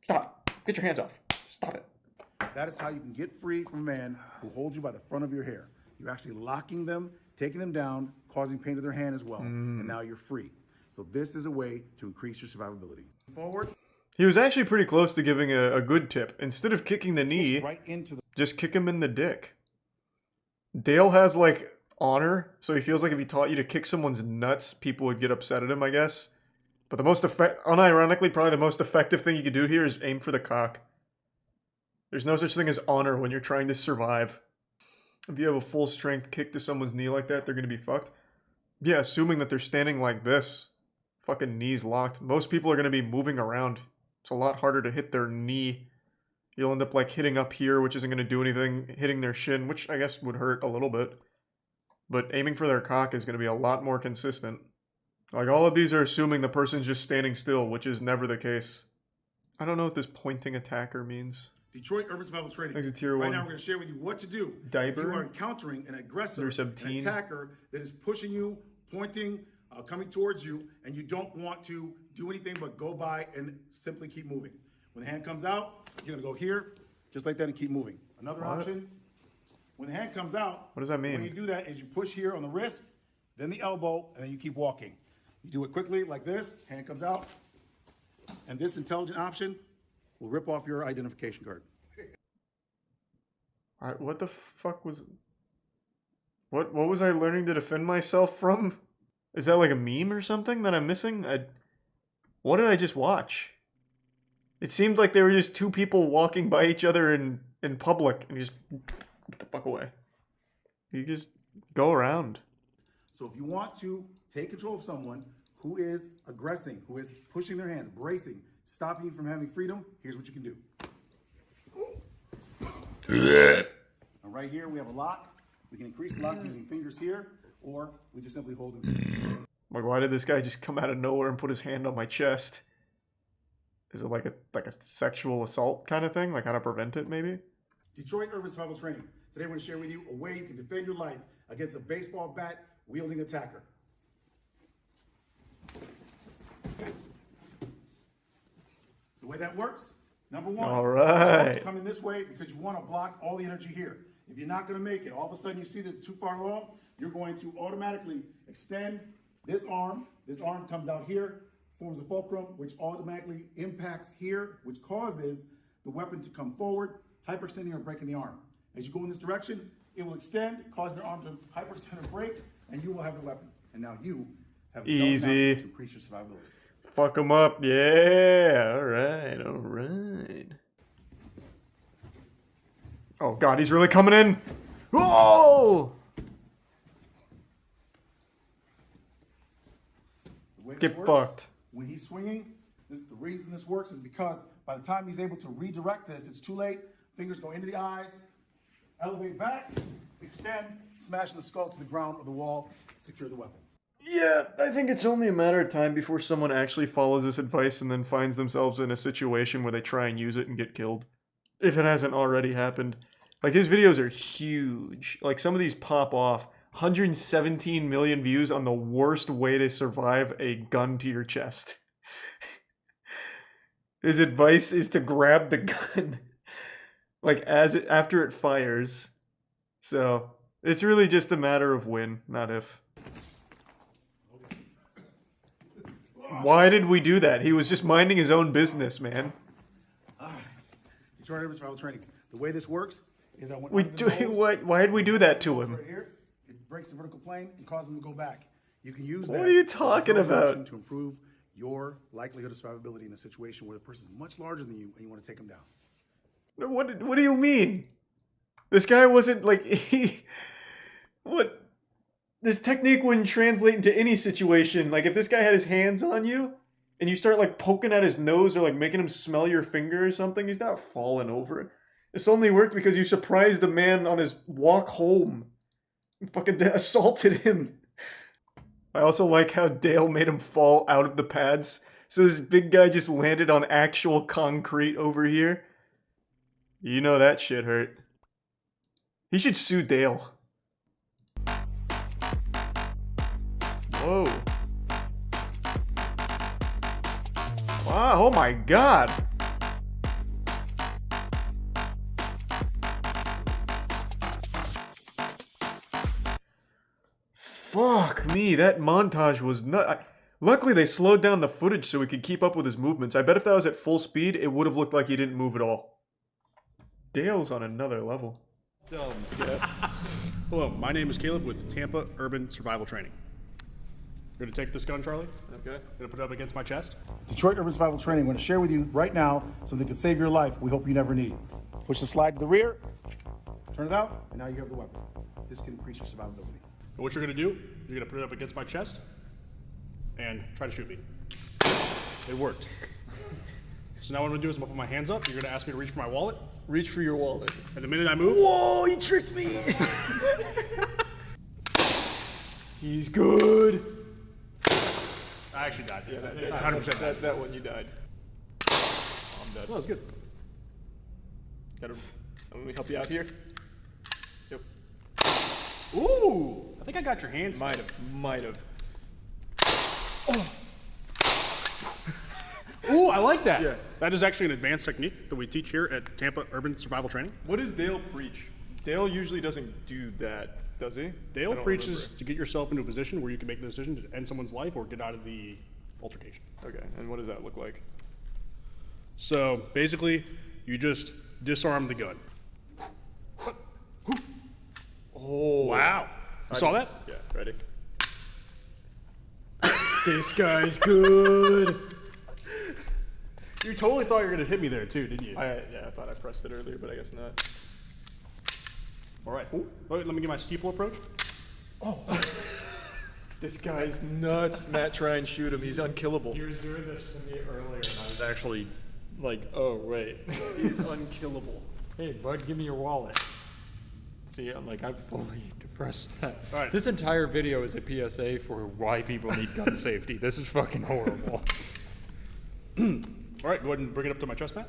Stop. Get your hands off. Stop it. That is how you can get free from a man who holds you by the front of your hair. You're actually locking them, taking them down, causing pain to their hand as well. And now you're free. So this is a way to increase your survivability. Forward. He was actually pretty close to giving a good tip. Instead of kicking the knee, Right into the just kick him in the dick. Dale has like honor, so he feels like if he taught you to kick someone's nuts, people would get upset at him, I guess. But the most unironically, probably the most effective thing you could do here is aim for the cock. There's no such thing as honor when you're trying to survive. If you have a full strength kick to someone's knee like that, they're gonna be fucked. Yeah, assuming that they're standing like this, fucking knees locked. Most people are gonna be moving around, It's a lot harder to hit their knee. You'll end up like hitting up here, which isn't going to do anything, hitting their shin, which I guess would hurt a little bit. But aiming for their cock is going to be a lot more consistent. Like, all of these are assuming the person's just standing still, which is never the case. I don't know what this pointing attacker means. Detroit Urban Survival Training. Exit tier right 1. now we're going to share with you what to do Diaper. if you are encountering an aggressor, an attacker that is pushing you, pointing, coming towards you, and you don't want to do anything but go by and simply keep moving. When the hand comes out, you're going to go here, just like that, and keep moving. Another option, when the hand comes out, what does that mean? When you do that is you push here on the wrist, then the elbow, and then you keep walking. You do it quickly like this, hand comes out, and this intelligent option will rip off your identification card. What the fuck was... What was I learning to defend myself from? Is that like a meme or something that I'm missing? What did I just watch? It seemed like they were just two people walking by each other in public and you just get the fuck away. You just go around. So if you want to take control of someone who is aggressing, who is pushing their hands, bracing, stopping you from having freedom, here's what you can do. Now right here we have a lock. We can increase the lock using fingers here, or we just simply hold them. Like, why did this guy just come out of nowhere and put his hand on my chest? Is it like a sexual assault kind of thing? Like how to prevent it, maybe? Detroit Urban Survival Training. Today we're going to share with you a way you can defend your life against a baseball bat wielding attacker. The way that works, number one, all right, come in this way because you want to block all the energy here. If you're not going to make it, all of a sudden you see this too far along, you're going to automatically extend this arm. This arm comes out here, forms a fulcrum, which automatically impacts here, which causes the weapon to come forward, hyperextending or breaking the arm. As you go in this direction, it will extend, cause the arm to hyperextend or break, and you will have the weapon. And now you have a easy to increase your survivability. Fuck them up, yeah. All right. Oh god, he's really coming in. Oh! Get fucked. When he's swinging, the reason this works is because by the time he's able to redirect this, it's too late. Fingers go into the eyes, elevate back, extend, smash the skull to the ground or the wall, secure the weapon. Yeah, I think it's only a matter of time before someone actually follows this advice and then finds themselves in a situation where they try and use it and get killed. If it hasn't already happened. Like, his videos are huge. Like, some of these pop off. 117 million views on the worst way to survive a gun to your chest. His advice is to grab the gun. Like, after it fires. So, it's really just a matter of when, not if. Why did we do that? He was just minding his own business, man. Detroit Urban Survival Training. The way this works is that when why did we do that to him? right here, it breaks the vertical plane and causes him to go back. You can use that. What are you talking about? To improve your likelihood of survivability in a situation where the person is much larger than you and you want to take them down. What do you mean? This guy wasn't like what? This technique wouldn't translate into any situation. Like, if this guy had his hands on you and you start like poking at his nose or like making him smell your finger or something, he's not falling over it. This only worked because you surprised the man on his walk home and fucking assaulted him. I also like how Dale made him fall out of the pads. So this big guy just landed on actual concrete over here. You know that shit hurt. He should sue Dale. Whoa. Wow, oh my god. Fuck me, that montage was nut. Luckily they slowed down the footage so we could keep up with his movements. I bet if that was at full speed, it would have looked like he didn't move at all. Dale's on another level. Yes. Hello, my name is Caleb with Tampa Urban Survival Training. You're gonna take this gun, Charlie? Okay. Gonna put it up against my chest? Detroit Urban Survival Training. I'm going to share with you right now something that can save your life. We hope you never need. Push the slide to the rear, turn it out, and now you have the weapon. This can increase your survivability. And what you're gonna do, you're gonna put it up against my chest and try to shoot me. It worked. So now what I'm gonna do is I'm gonna put my hands up. You're gonna ask me to reach for my wallet. Reach for your wallet. And the minute I move. Whoa, he tricked me. He's good. I actually died. Yeah, 100% died. that one you died. Oh, I'm dead. That was good. Let me help you out here. Yep. Ooh! I think I got your hands. Might have. Oh. Ooh, I like that. Yeah. That is actually an advanced technique that we teach here at Tampa Urban Survival Training. What does Dale preach? Dale usually doesn't do that, does he? Dale preaches to get yourself into a position where you can make the decision to end someone's life or get out of the altercation. Okay, and what does that look like? So basically, you just disarm the gun. Oh. Wow. You saw that? Yeah, ready? This guy's good. You totally thought you were going to hit me there too, didn't you? Yeah, I thought I pressed it earlier, but I guess not. All right. Ooh. Wait, let me get my steeple approach. Oh. This guy's nuts. Matt, try and shoot him. He's unkillable. He was doing this to me earlier, and I was actually like, oh, wait. He's unkillable. Hey, bud, give me your wallet. See, I'm like, I've fully depressed that. All right. This entire video is a PSA for why people need gun safety. This is fucking horrible. All right, go ahead and bring it up to my chest, Matt.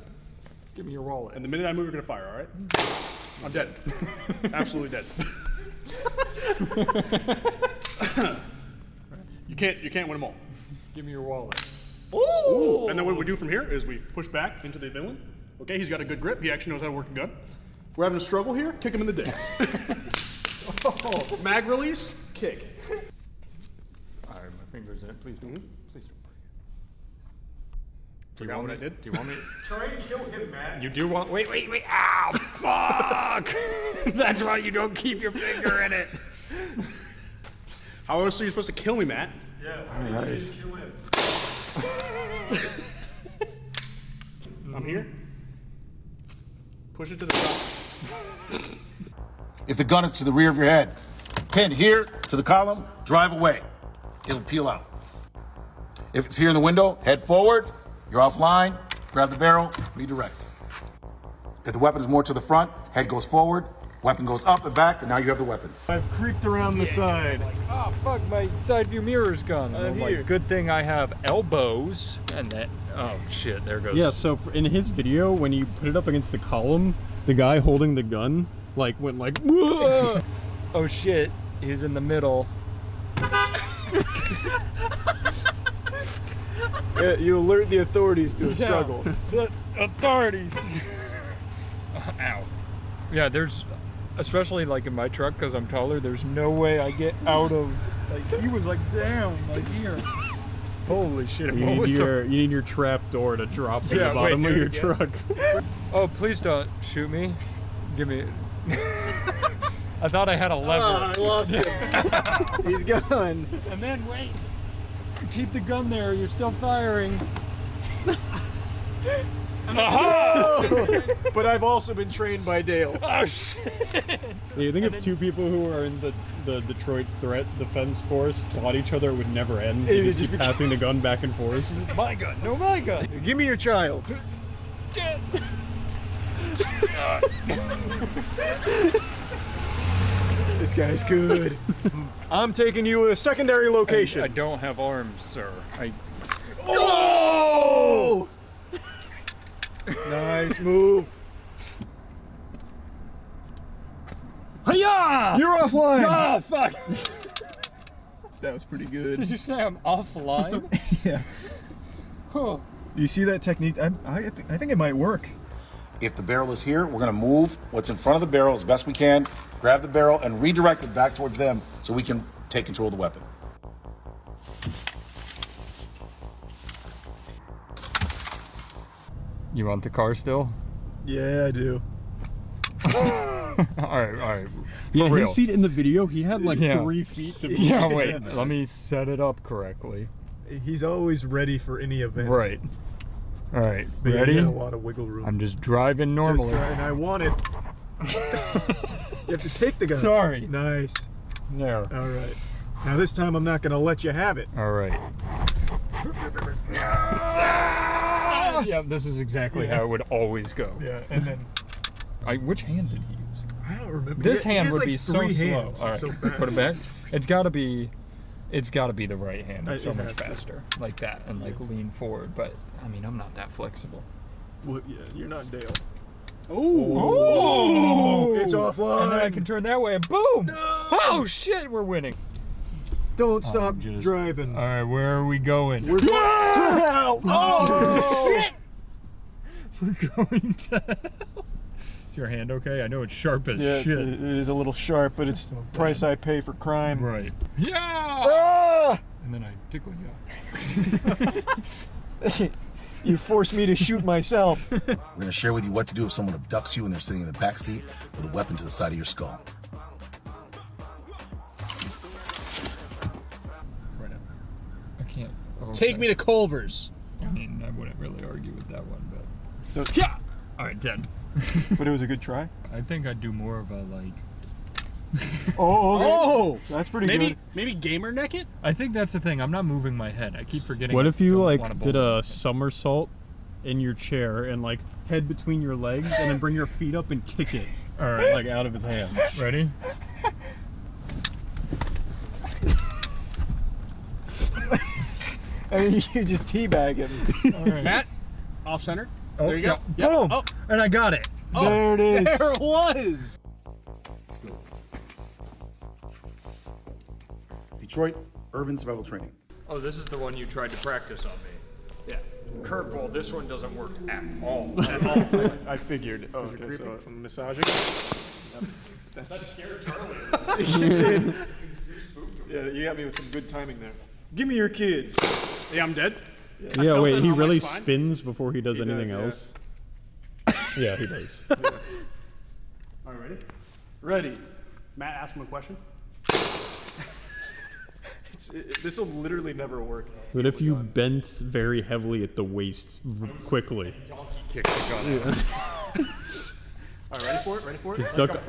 Give me your wallet. And the minute I move, you're going to fire, all right? I'm dead. Absolutely dead. You can't win them all. Give me your wallet. Ooh! And then what we do from here is we push back into the villain. Okay, he's got a good grip. He actually knows how to work a gun. If we're having a struggle here, kick him in the dick. Mag release, kick. All right, my fingers in. Please don't. Please don't. Do you Forgot want what me? I did? Do you want me? Try and kill him, Matt. You do want? Wait! Ow! Fuck! That's why you don't keep your finger in it. How else are you supposed to kill me, Matt? Yeah, Right. just kill him. I'm here. Push it to the top. If the gun is to the rear of your head, pin here to the column, drive away. It'll peel out. If it's here in the window, head forward, you're offline, grab the barrel, redirect. If the weapon is more to the front, head goes forward, weapon goes up and back, and now you have the weapon. I've creeped around the side. Oh fuck, my side view mirror's gone. I'm here. like, good thing I have elbows. And that, oh shit, there goes. Yeah, so in his video, when you put it up against the column, the guy holding the gun, like, went like, whoa! Oh shit, he's in the middle. Yeah, you alert the authorities to a struggle. The authorities. Ow. Yeah, there's, especially like in my truck, because I'm taller, there's no way I get out of, like, he was like down, like here. Holy shit. You need your trap door to drop to the bottom of your truck. Oh, please don't shoot me. Give me. I thought I had a lever. I lost him. He's gone. And then wait. Keep the gun there. You're still firing. Aha! But I've also been trained by Dale. Oh shit! Do you think if two people who are in the Detroit Threat Defense Force fought each other, it would never end? They just keep passing the gun back and forth. My gun. No, my gun. Give me your child. This guy's good. I'm taking you to a secondary location. I don't have arms, sir. Oh! Nice move. Hiya! You're offline. Oh fuck! That was pretty good. Did you say I'm offline? Yeah. Oh. You see that technique? I think it might work. If the barrel is here, we're gonna move what's in front of the barrel as best we can, grab the barrel and redirect it back towards them so we can take control of the weapon. You want the car still? Yeah, I do. all right. Yeah, real. his seat in the video, he had like 3 feet to be. Yeah, wait. Let me set it up correctly. He's always ready for any event. Right. All right. But Ready? he had a lot of wiggle room. I'm just driving normally. And I want it. You have to take the gun. Sorry. Nice. There. All right. Now this time I'm not going to let you have it. All right. Yeah, this is exactly how it would always go. Yeah, and then Which hand did he use? I don't remember. This He hand has would like be so 3 slow. hands. All right, So fast. put it back. It's got to be the right hand. It's so It much has to. faster, like that, and like lean forward. But I mean, I'm not that flexible. Well, yeah, you're not Dale. Oh, It's offline. And then I can turn that way, and boom! No! Oh shit, we're winning. Don't stop just- driving. All right, where are we going? We're going to hell. Oh, shit! We're going to hell. Is your hand okay? I know it's sharp as yeah, shit. it is a little sharp, but it's the price I pay for crime. Right. Yeah! Ah! And then I tickle you. You forced me to shoot myself. We're going to share with you what to do if someone abducts you and they're sitting in the back seat with a weapon to the side of your skull. Right now. I can't. Take me to Culver's. I mean, I wouldn't really argue with that one, but. So, Yeah! Alright, dead. but it was a good try. I think I'd do more of a like. Oh, okay. Oh, That's pretty maybe good. maybe gamer neck it. I think that's the thing. I'm not moving my head. I keep forgetting. What I if you don't like wanna did bowl a anything. somersault in your chair and like head between your legs and then bring your feet up and kick it? All right, Like out of his hand. ready? And you just teabag him. All right. Matt, off center. Oh, There you go. yeah. Yep. Boom! Oh, And I got it. There it is. there it was. Detroit Urban Survival Training. Oh, this is the one you tried to practice on me. Yeah. Curveball. This one doesn't work at all. At all. I figured. Oh, okay, so I'm massaging. Yep. That's scared Charlie. Yeah, you got me with some good timing there. Give me your kids. Yeah, I'm dead. I Yeah, felt wait, it he on my really spine. spins before he does He anything does, else? Yeah, he does. All right, ready? Ready. Matt, ask him a question. This will literally never work. But if you bent very heavily at the waist quickly, Donkey kick the gun. All right, ready for it? Ready for it? duck,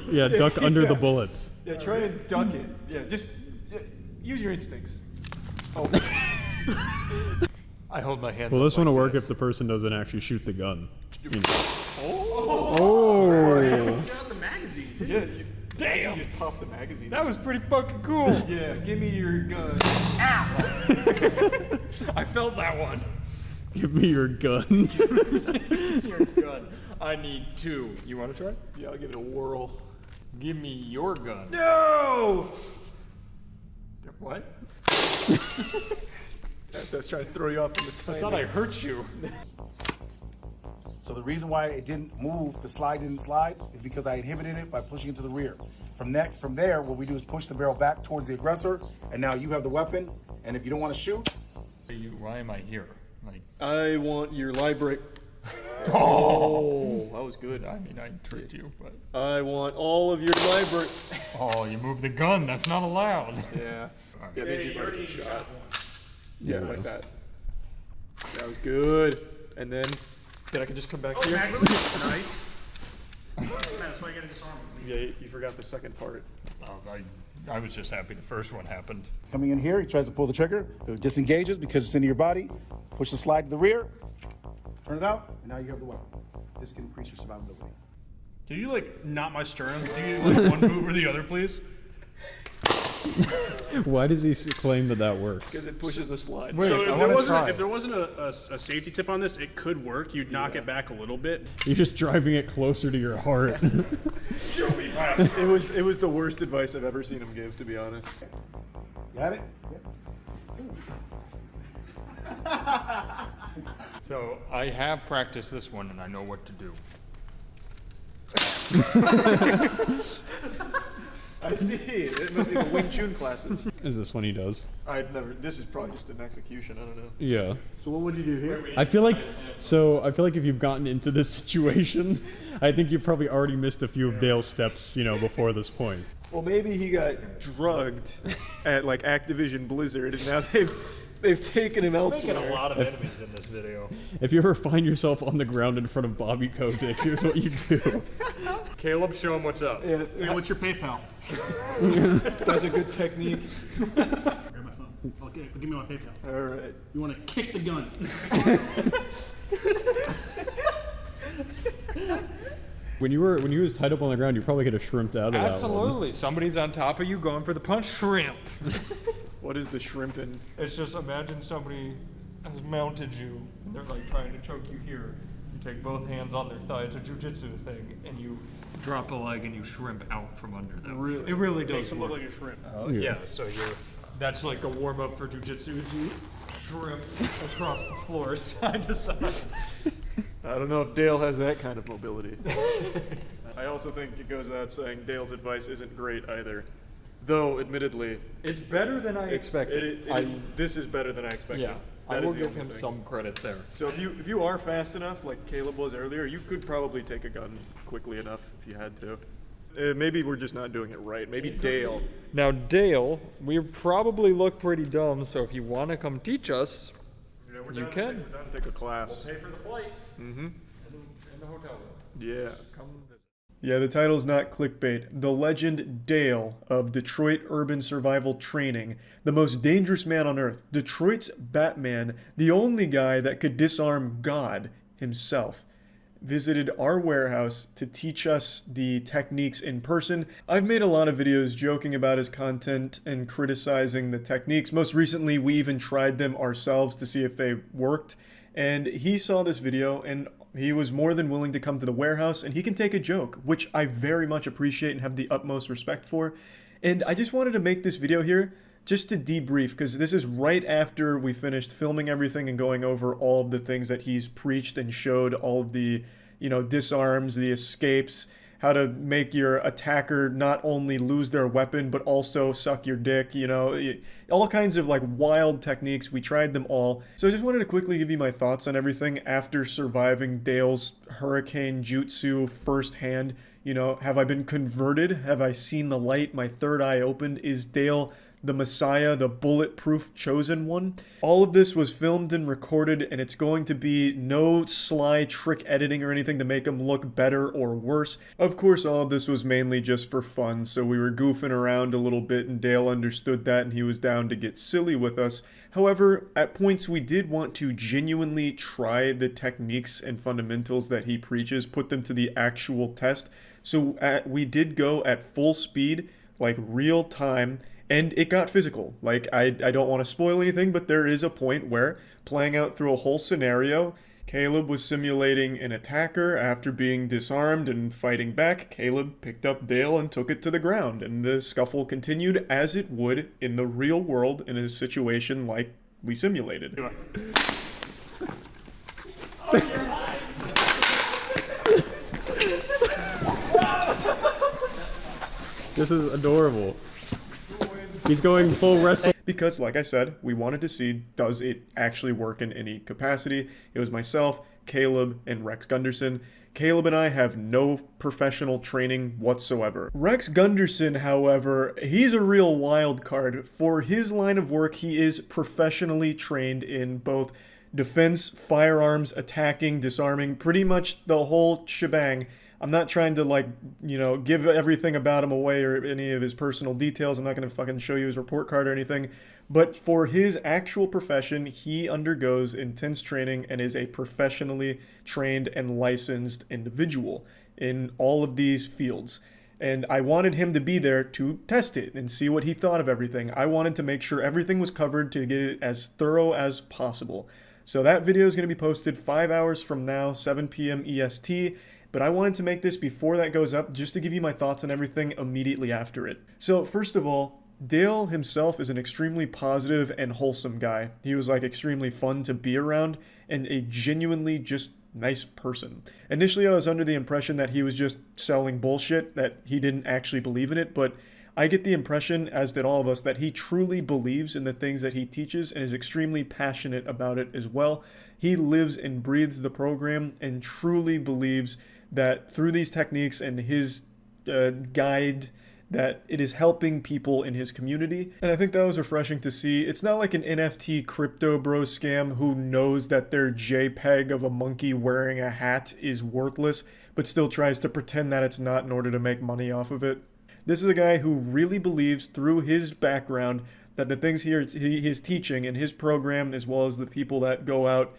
yeah, duck under the bullets. Yeah, try and duck it. Yeah, just use your instincts. Oh. I hold my hands. Well, up this one will like work this. if the person doesn't actually shoot the gun. You know. Oh! Get out the magazine. Yeah, you, Damn! you just pop the magazine. That was pretty fucking cool. Yeah, give me your gun. I felt that one. Give me your gun. Your gun. I need 2. You want to try? Yeah, I'll give it a whirl. Give me your gun. No! What? That's trying to throw you off from the I time. thought I hurt you. So the reason why it didn't move, the slide didn't slide, is because I inhibited it by pushing it to the rear. From there, what we do is push the barrel back towards the aggressor, and now you have the weapon, and if you don't want to shoot, Why am I here? Like, I want your library. Oh, that was good. I mean, I tricked you, but. I want all of your library. Oh, you moved the gun. That's not allowed. Yeah. All right. Yeah, Yeah, they you already shot one. Yeah, like that. That was good. And then I can just come back here. Matt, really? Nice. Man, that's why you gotta disarm him. Yeah, you forgot the second part. Oh, I was just happy the first one happened. coming in here, he tries to pull the trigger, it disengages because it's into your body, push the slide to the rear, turn it out, and now you have the weapon. This can increase your survivability. Can you like not my sternum? Can you like one move or the other, please? Why does he claim that works? Because it pushes the slide. Wait, So I wanna try. if there wasn't a safety tip on this, it could work. You'd knock it back a little bit. You're just driving it closer to your heart. It was the worst advice I've ever seen him give, to be honest. Got it? So I have practiced this one and I know what to do. I see. It must be the Wing Chun classes. Is this one he does? I've never. This is probably just an execution. I don't know. Yeah. So what would you do here? I feel like if you've gotten into this situation, I think you've probably already missed a few of Dale's steps, before this point. Well, maybe he got drugged at like Activision Blizzard, and now they've taken him elsewhere. Making a lot of enemies in this video. If you ever find yourself on the ground in front of Bobby Kotick, here's what you do. Caleb, show him what's up. Yeah, Hey, what's your PayPal? that's a good technique. Grab my phone. Okay, give me my PayPal. All right. You want to kick the gun? When you was tied up on the ground, you probably could have shrimped out of that one. Absolutely. Somebody's on top of you going for the punch. Shrimp. What is the shrimp in? It's just imagine somebody has mounted you and they're like trying to choke you here. You take both hands on their thigh. It's a jujitsu thing, and you drop a leg and you shrimp out from under them. Really? It really does Makes them look work. like a shrimp. Yeah. So that's like a warm up for jujitsu. Is you shrimp across the floor side to side. I don't know if Dale has that kind of mobility. I also think it goes without saying Dale's advice isn't great either. Though, admittedly, It's better than I expected. this is better than I expected. Yeah, I That will is the give only him thing. some credit there. So if you are fast enough, like Caleb was earlier, you could probably take a gun quickly enough if you had to. Maybe we're just not doing it right. Maybe Dale. Now, Dale, we probably look pretty dumb, so if you want to come teach us, you can. We're done to take a class. Pay for the flight. Mm-hmm. In the hotel room. Yeah. Just come visit. Yeah, the title's not clickbait. The legend Dale of Detroit Urban Survival Training, the most dangerous man on earth, Detroit's Batman, the only guy that could disarm God himself, visited our warehouse to teach us the techniques in person. I've made a lot of videos joking about his content and criticizing the techniques. Most recently, we even tried them ourselves to see if they worked. And he saw this video and he was more than willing to come to the warehouse, and he can take a joke, which I very much appreciate and have the utmost respect for. And I just wanted to make this video here just to debrief, because this is right after we finished filming everything and going over all of the things that he's preached and showed, all of the, disarms, the escapes, how to make your attacker not only lose their weapon, but also suck your dick, all kinds of like wild techniques. We tried them all. So I just wanted to quickly give you my thoughts on everything after surviving Dale's hurricane jutsu firsthand. Have I been converted? Have I seen the light? My third eye opened? Is Dale the Messiah, the bulletproof chosen one? All of this was filmed and recorded, and it's going to be no sly trick editing or anything to make him look better or worse. Of course, all of this was mainly just for fun, so we were goofing around a little bit, and Dale understood that, and he was down to get silly with us. However, at points we did want to genuinely try the techniques and fundamentals that he preaches, put them to the actual test. So we did go at full speed, like real time, and it got physical. Like, I don't want to spoil anything, but there is a point where, playing out through a whole scenario, Caleb was simulating an attacker after being disarmed and fighting back. Caleb picked up Dale and took it to the ground, and the scuffle continued as it would in the real world in a situation like we simulated. This is adorable. He's going full wrestling. Because, like I said, we wanted to see, does it actually work in any capacity? It was myself, Caleb, and Rex Gunderson. Caleb and I have no professional training whatsoever. Rex Gunderson, however, he's a real wild card. For his line of work, he is professionally trained in both defense, firearms, attacking, disarming, pretty much the whole shebang. I'm not trying to, give everything about him away or any of his personal details. I'm not going to fucking show you his report card or anything. But for his actual profession, he undergoes intense training and is a professionally trained and licensed individual in all of these fields. And I wanted him to be there to test it and see what he thought of everything. I wanted to make sure everything was covered to get it as thorough as possible. So that video is going to be posted 5 hours from now, 7 p.m. EST. But I wanted to make this before that goes up just to give you my thoughts on everything immediately after it. So first of all, Dale himself is an extremely positive and wholesome guy. He was extremely fun to be around and a genuinely just nice person. Initially, I was under the impression that he was just selling bullshit, that he didn't actually believe in it, but I get the impression, as did all of us, that he truly believes in the things that he teaches and is extremely passionate about it as well. He lives and breathes the program and truly believes that through these techniques and his guide, that it is helping people in his community. And I think that was refreshing to see. It's not like an NFT crypto bro scam who knows that their JPEG of a monkey wearing a hat is worthless, but still tries to pretend that it's not in order to make money off of it. This is a guy who really believes through his background that the things he is teaching in his program, as well as the people that go out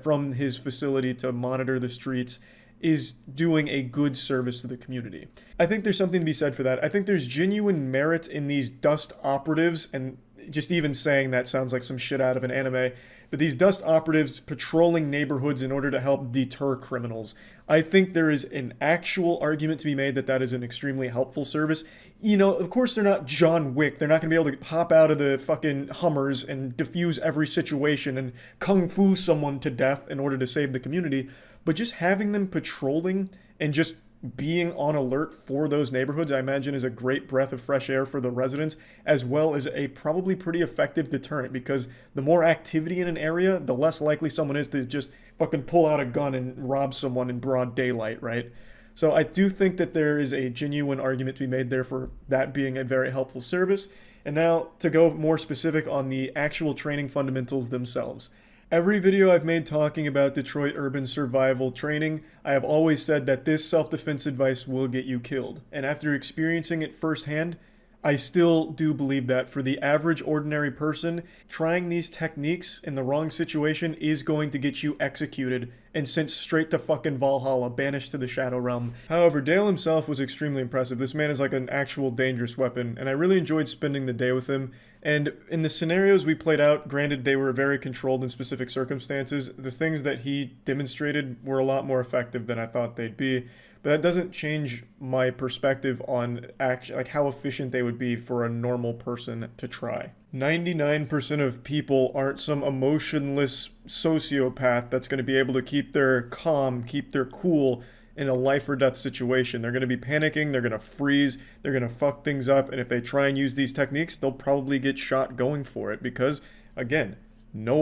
from his facility to monitor the streets, is doing a good service to the community. I think there's something to be said for that. I think there's genuine merit in these dust operatives, and just even saying that sounds like some shit out of an anime, but these dust operatives patrolling neighborhoods in order to help deter criminals. I think there is an actual argument to be made that that is an extremely helpful service. You know, of course they're not John Wick. They're not going to be able to hop out of the fucking Hummers and defuse every situation and kung fu someone to death in order to save the community. But just having them patrolling and just being on alert for those neighborhoods, I imagine, is a great breath of fresh air for the residents, as well as a probably pretty effective deterrent, because the more activity in an area, the less likely someone is to just fucking pull out a gun and rob someone in broad daylight, right? So I do think that there is a genuine argument to be made there for that being a very helpful service. And now to go more specific on the actual training fundamentals themselves. Every video I've made talking about Detroit urban survival training, I have always said that this self-defense advice will get you killed. And after experiencing it firsthand, I still do believe that for the average ordinary person, trying these techniques in the wrong situation is going to get you executed and sent straight to fucking Valhalla, banished to the Shadow Realm. However, Dale himself was extremely impressive. This man is like an actual dangerous weapon, and I really enjoyed spending the day with him. And in the scenarios we played out, granted they were very controlled in specific circumstances, the things that he demonstrated were a lot more effective than I thought they'd be. But that doesn't change my perspective on like how efficient they would be for a normal person to try. 99% of people aren't some emotionless sociopath that's going to be able to keep their calm, keep their cool in a life or death situation. They're going to be panicking, they're going to freeze, they're going to fuck things up, and if they try and use these techniques, they'll probably get shot going for it because, again, no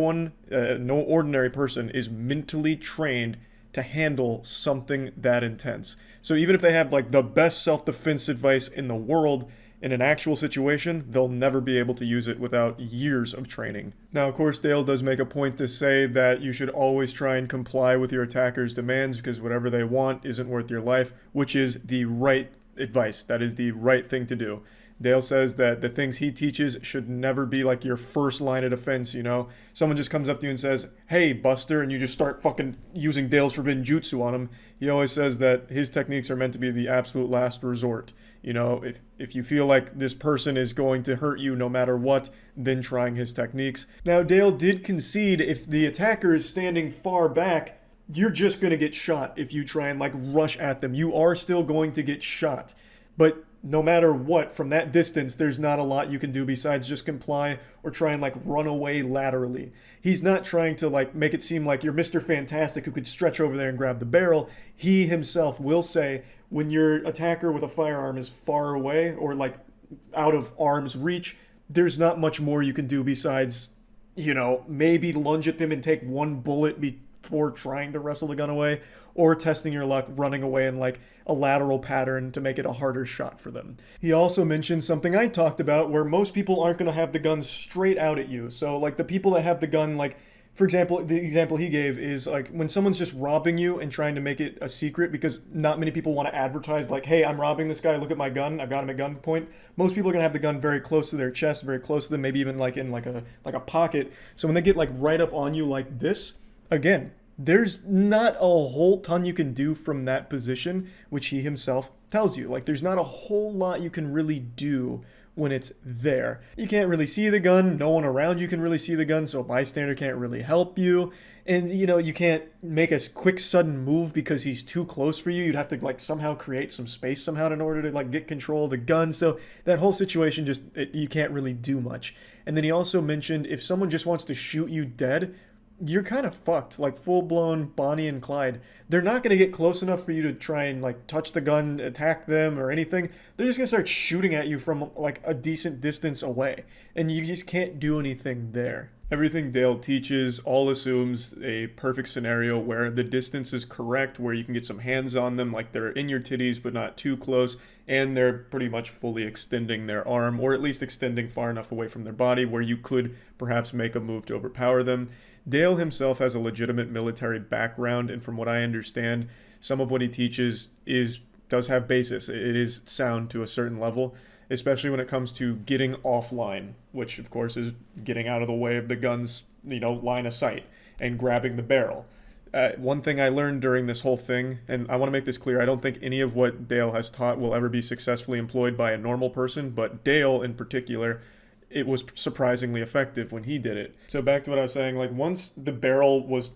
ordinary person is mentally trained to handle something that intense. So even if they have like the best self-defense advice in the world, in an actual situation, they'll never be able to use it without years of training. Now, of course, Dale does make a point to say that you should always try and comply with your attacker's demands because whatever they want isn't worth your life, which is the right advice. That is the right thing to do. Dale says that the things he teaches should never be like your first line of defense, you know? Someone just comes up to you and says, "Hey, Buster," and you just start fucking using Dale's forbidden jutsu on him. He always says that his techniques are meant to be the absolute last resort. You know, if you feel like this person is going to hurt you no matter what, then trying his techniques. Now, Dale did concede if the attacker is standing far back, you're just going to get shot if you try and like rush at them. You are still going to get shot. But no matter what, from that distance, there's not a lot you can do besides just comply or try and like run away laterally. He's not trying to like make it seem like you're Mr. Fantastic who could stretch over there and grab the barrel. He himself will say when your attacker with a firearm is far away or like out of arm's reach, there's not much more you can do besides, you know, maybe lunge at them and take one bullet before trying to wrestle the gun away, or testing your luck running away in like a lateral pattern to make it a harder shot for them. He also mentioned something I talked about where most people aren't going to have the gun straight out at you. So like the people that have the gun, like for example, the example he gave is like when someone's just robbing you and trying to make it a secret because not many people want to advertise like, "Hey, I'm robbing this guy, look at my gun, I've got him at gunpoint." Most people are going to have the gun very close to their chest, very close to them, maybe even like in like a pocket. So when they get like right up on you like this, again, there's not a whole ton you can do from that position, which he himself tells you. Like, there's not a whole lot you can really do when it's there. You can't really see the gun. No one around you can really see the gun, so a bystander can't really help you. And, you know, you can't make a quick, sudden move because he's too close for you. You'd have to, like, somehow create some space somehow in order to, like, get control of the gun. So that whole situation just, you can't really do much. And then he also mentioned if someone just wants to shoot you dead, you're kind of fucked, like full-blown Bonnie and Clyde. They're not going to get close enough for you to try and like touch the gun, attack them or anything. They're just going to start shooting at you from like a decent distance away, and you just can't do anything there. Everything Dale teaches all assumes a perfect scenario where the distance is correct, where you can get some hands on them, like they're in your titties but not too close, and they're pretty much fully extending their arm, or at least extending far enough away from their body where you could perhaps make a move to overpower them. Dale himself has a legitimate military background, and from what I understand, some of what he teaches does have basis. It is sound to a certain level. especially when it comes to getting offline, which of course is getting out of the way of the gun's, line of sight and grabbing the barrel. One thing I learned during this whole thing, and I want to make this clear, I don't think any of what Dale has taught will ever be successfully employed by a normal person, but Dale in particular, it was surprisingly effective when he did it. So back to what I was saying, like once the barrel was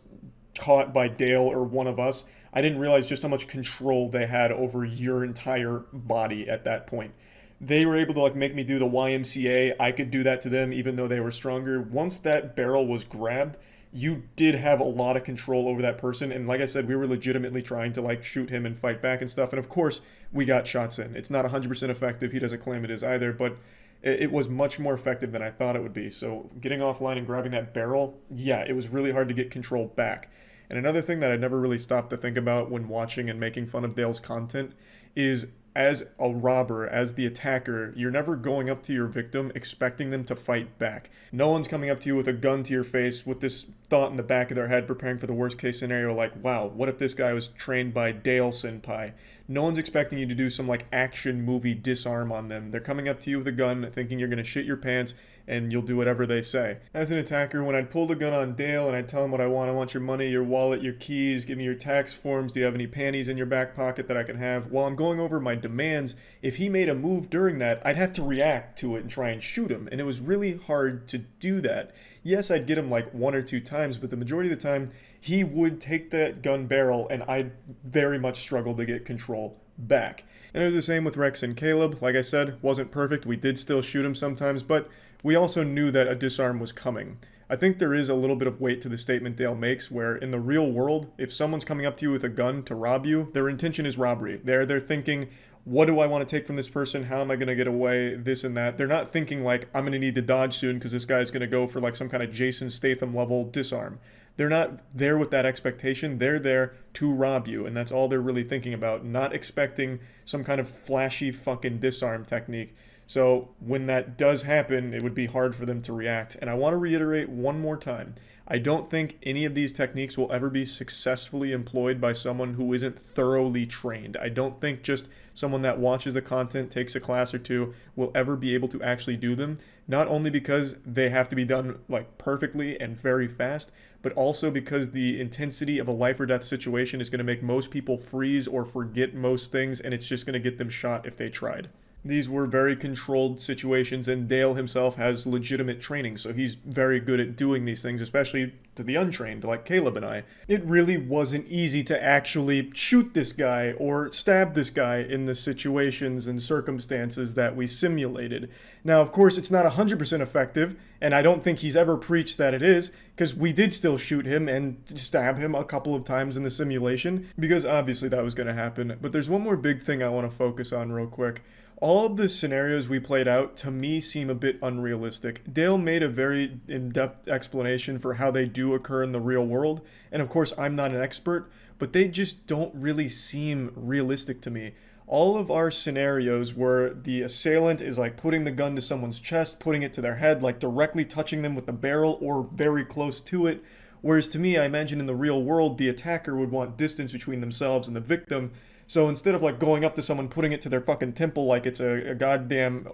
caught by Dale or one of us, I didn't realize just how much control they had over your entire body at that point. They were able to like make me do the YMCA. I could do that to them even though they were stronger. Once that barrel was grabbed, you did have a lot of control over that person. And like I said, we were legitimately trying to like shoot him and fight back and stuff. And of course, we got shots in. It's not 100% effective. He doesn't claim it is either, but it was much more effective than I thought it would be. So getting offline and grabbing that barrel, yeah, it was really hard to get control back. And another thing that I never really stopped to think about when watching and making fun of Dale's content is as a robber, as the attacker, you're never going up to your victim expecting them to fight back. No one's coming up to you with a gun to your face with this thought in the back of their head preparing for the worst case scenario like, wow, what if this guy was trained by Dale Senpai? No one's expecting you to do some like action movie disarm on them. They're coming up to you with a gun thinking you're going to shit your pants and you'll do whatever they say. As an attacker, when I'd pull the gun on Dale and I'd tell him what I want your money, your wallet, your keys, give me your tax forms, do you have any panties in your back pocket that I can have? While I'm going over my demands, if he made a move during that, I'd have to react to it and try and shoot him, and it was really hard to do that. Yes, I'd get him like 1 or 2 times, but the majority of the time, he would take that gun barrel and I'd very much struggle to get control back. And it was the same with Rex and Caleb. Like I said, wasn't perfect. We did still shoot him sometimes, but we also knew that a disarm was coming. I think there is a little bit of weight to the statement Dale makes where in the real world, if someone's coming up to you with a gun to rob you, their intention is robbery. They're thinking, what do I want to take from this person? How am I going to get away? This and that. They're not thinking like, I'm going to need to dodge soon because this guy's going to go for like some kind of Jason Statham level disarm. They're not there with that expectation. They're there to rob you, and that's all they're really thinking about, not expecting some kind of flashy fucking disarm technique. So when that does happen, it would be hard for them to react. And I want to reiterate one more time, I don't think any of these techniques will ever be successfully employed by someone who isn't thoroughly trained. I don't think just someone that watches the content, takes a class or two, will ever be able to actually do them. Not only because they have to be done like perfectly and very fast, but also because the intensity of a life or death situation is going to make most people freeze or forget most things, and it's just going to get them shot if they tried. These were very controlled situations, and Dale himself has legitimate training, so he's very good at doing these things, especially to the untrained, like Caleb and I. It really wasn't easy to actually shoot this guy or stab this guy in the situations and circumstances that we simulated. Now, of course, it's not 100% effective, and I don't think he's ever preached that it is, because we did still shoot him and stab him a couple of times in the simulation, because obviously that was going to happen. But there's one more big thing I want to focus on real quick. All of the scenarios we played out, to me, seem a bit unrealistic. Dale made a very in-depth explanation for how they do occur in the real world, and of course, I'm not an expert, but they just don't really seem realistic to me. All of our scenarios where the assailant is like putting the gun to someone's chest, putting it to their head, like directly touching them with the barrel or very close to it, whereas to me, I imagine in the real world, the attacker would want distance between themselves and the victim. So instead of like going up to someone, putting it to their fucking temple like it's a goddamn,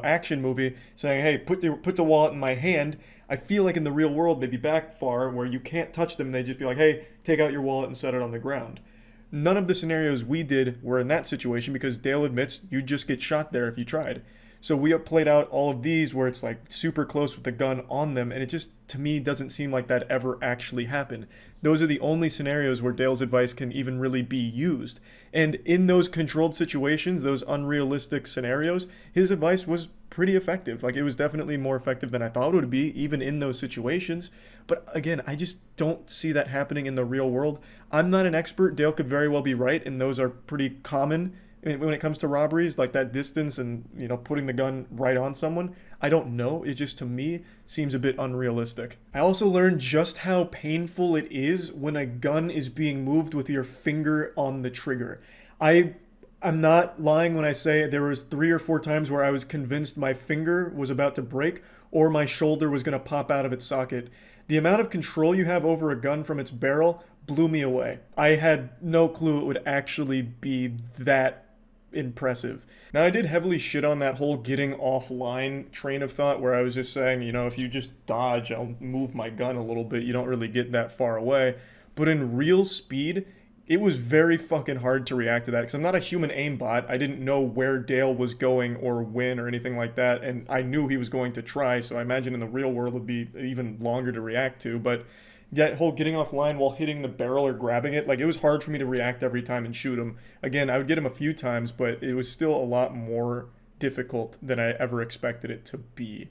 action movie, saying, hey, put the wallet in my hand, I feel like in the real world they'd be back far where you can't touch them and they'd just be like, hey, take out your wallet and set it on the ground. None of the scenarios we did were in that situation because Dale admits you'd just get shot there if you tried. So we played out all of these where it's like super close with the gun on them, and it just, to me, doesn't seem like that ever actually happened. Those are the only scenarios where Dale's advice can even really be used. And in those controlled situations, those unrealistic scenarios, his advice was pretty effective. Like, it was definitely more effective than I thought it would be, even in those situations. But again, I just don't see that happening in the real world. I'm not an expert. Dale could very well be right, and those are pretty common when it comes to robberies, like that distance and, putting the gun right on someone. I don't know. It just, to me, seems a bit unrealistic. I also learned just how painful it is when a gun is being moved with your finger on the trigger. I'm not lying when I say there was 3 or 4 times where I was convinced my finger was about to break or my shoulder was going to pop out of its socket. The amount of control you have over a gun from its barrel blew me away. I had no clue it would actually be that impressive. Now, I did heavily shit on that whole getting offline train of thought where I was just saying, you know, if you just dodge, I'll move my gun a little bit. You don't really get that far away. But in real speed, it was very fucking hard to react to that because I'm not a human aimbot. I didn't know where Dale was going or when or anything like that, and I knew he was going to try, so I imagine in the real world it would be even longer to react to, but that whole getting offline while hitting the barrel or grabbing it, like, it was hard for me to react every time and shoot him. Again, I would get him a few times, but it was still a lot more difficult than I ever expected it to be.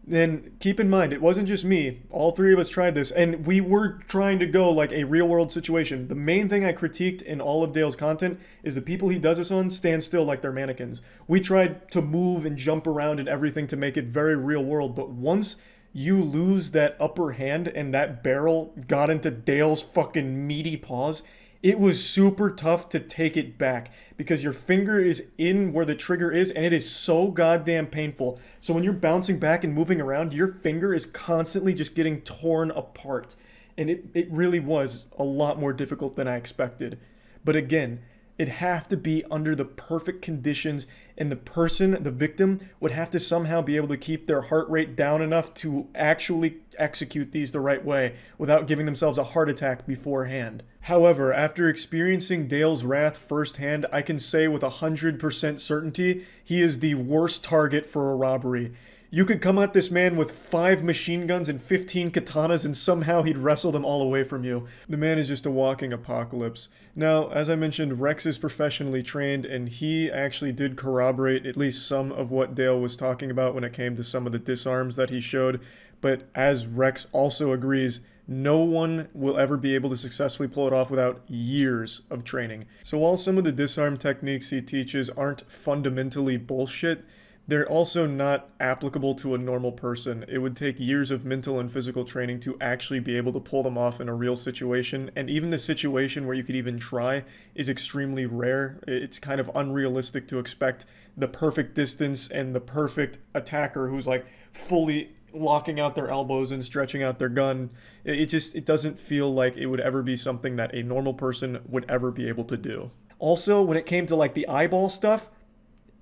Then keep in mind, it wasn't just me. All three of us tried this, and we were trying to go like a real-world situation. The main thing I critiqued in all of Dale's content is the people he does this on stand still like they're mannequins. We tried to move and jump around and everything to make it very real-world, but once you lose that upper hand and that barrel got into Dale's fucking meaty paws, it was super tough to take it back because your finger is in where the trigger is and it is so goddamn painful. So when you're bouncing back and moving around, your finger is constantly just getting torn apart. And it really was a lot more difficult than I expected. But again, it'd have to be under the perfect conditions, and the person, the victim, would have to somehow be able to keep their heart rate down enough to actually execute these the right way without giving themselves a heart attack beforehand. However, after experiencing Dale's wrath firsthand, I can say with 100% certainty, he is the worst target for a robbery. You could come at this man with 5 machine guns and 15 katanas and somehow he'd wrestle them all away from you. The man is just a walking apocalypse. Now, as I mentioned, Rex is professionally trained and he actually did corroborate at least some of what Dale was talking about when it came to some of the disarms that he showed. But as Rex also agrees, no one will ever be able to successfully pull it off without years of training. So while some of the disarm techniques he teaches aren't fundamentally bullshit, they're also not applicable to a normal person. It would take years of mental and physical training to actually be able to pull them off in a real situation, and even the situation where you could even try is extremely rare. It's kind of unrealistic to expect the perfect distance and the perfect attacker who's like fully locking out their elbows and stretching out their gun. It doesn't feel like it would ever be something that a normal person would ever be able to do. Also, when it came to like the eyeball stuff,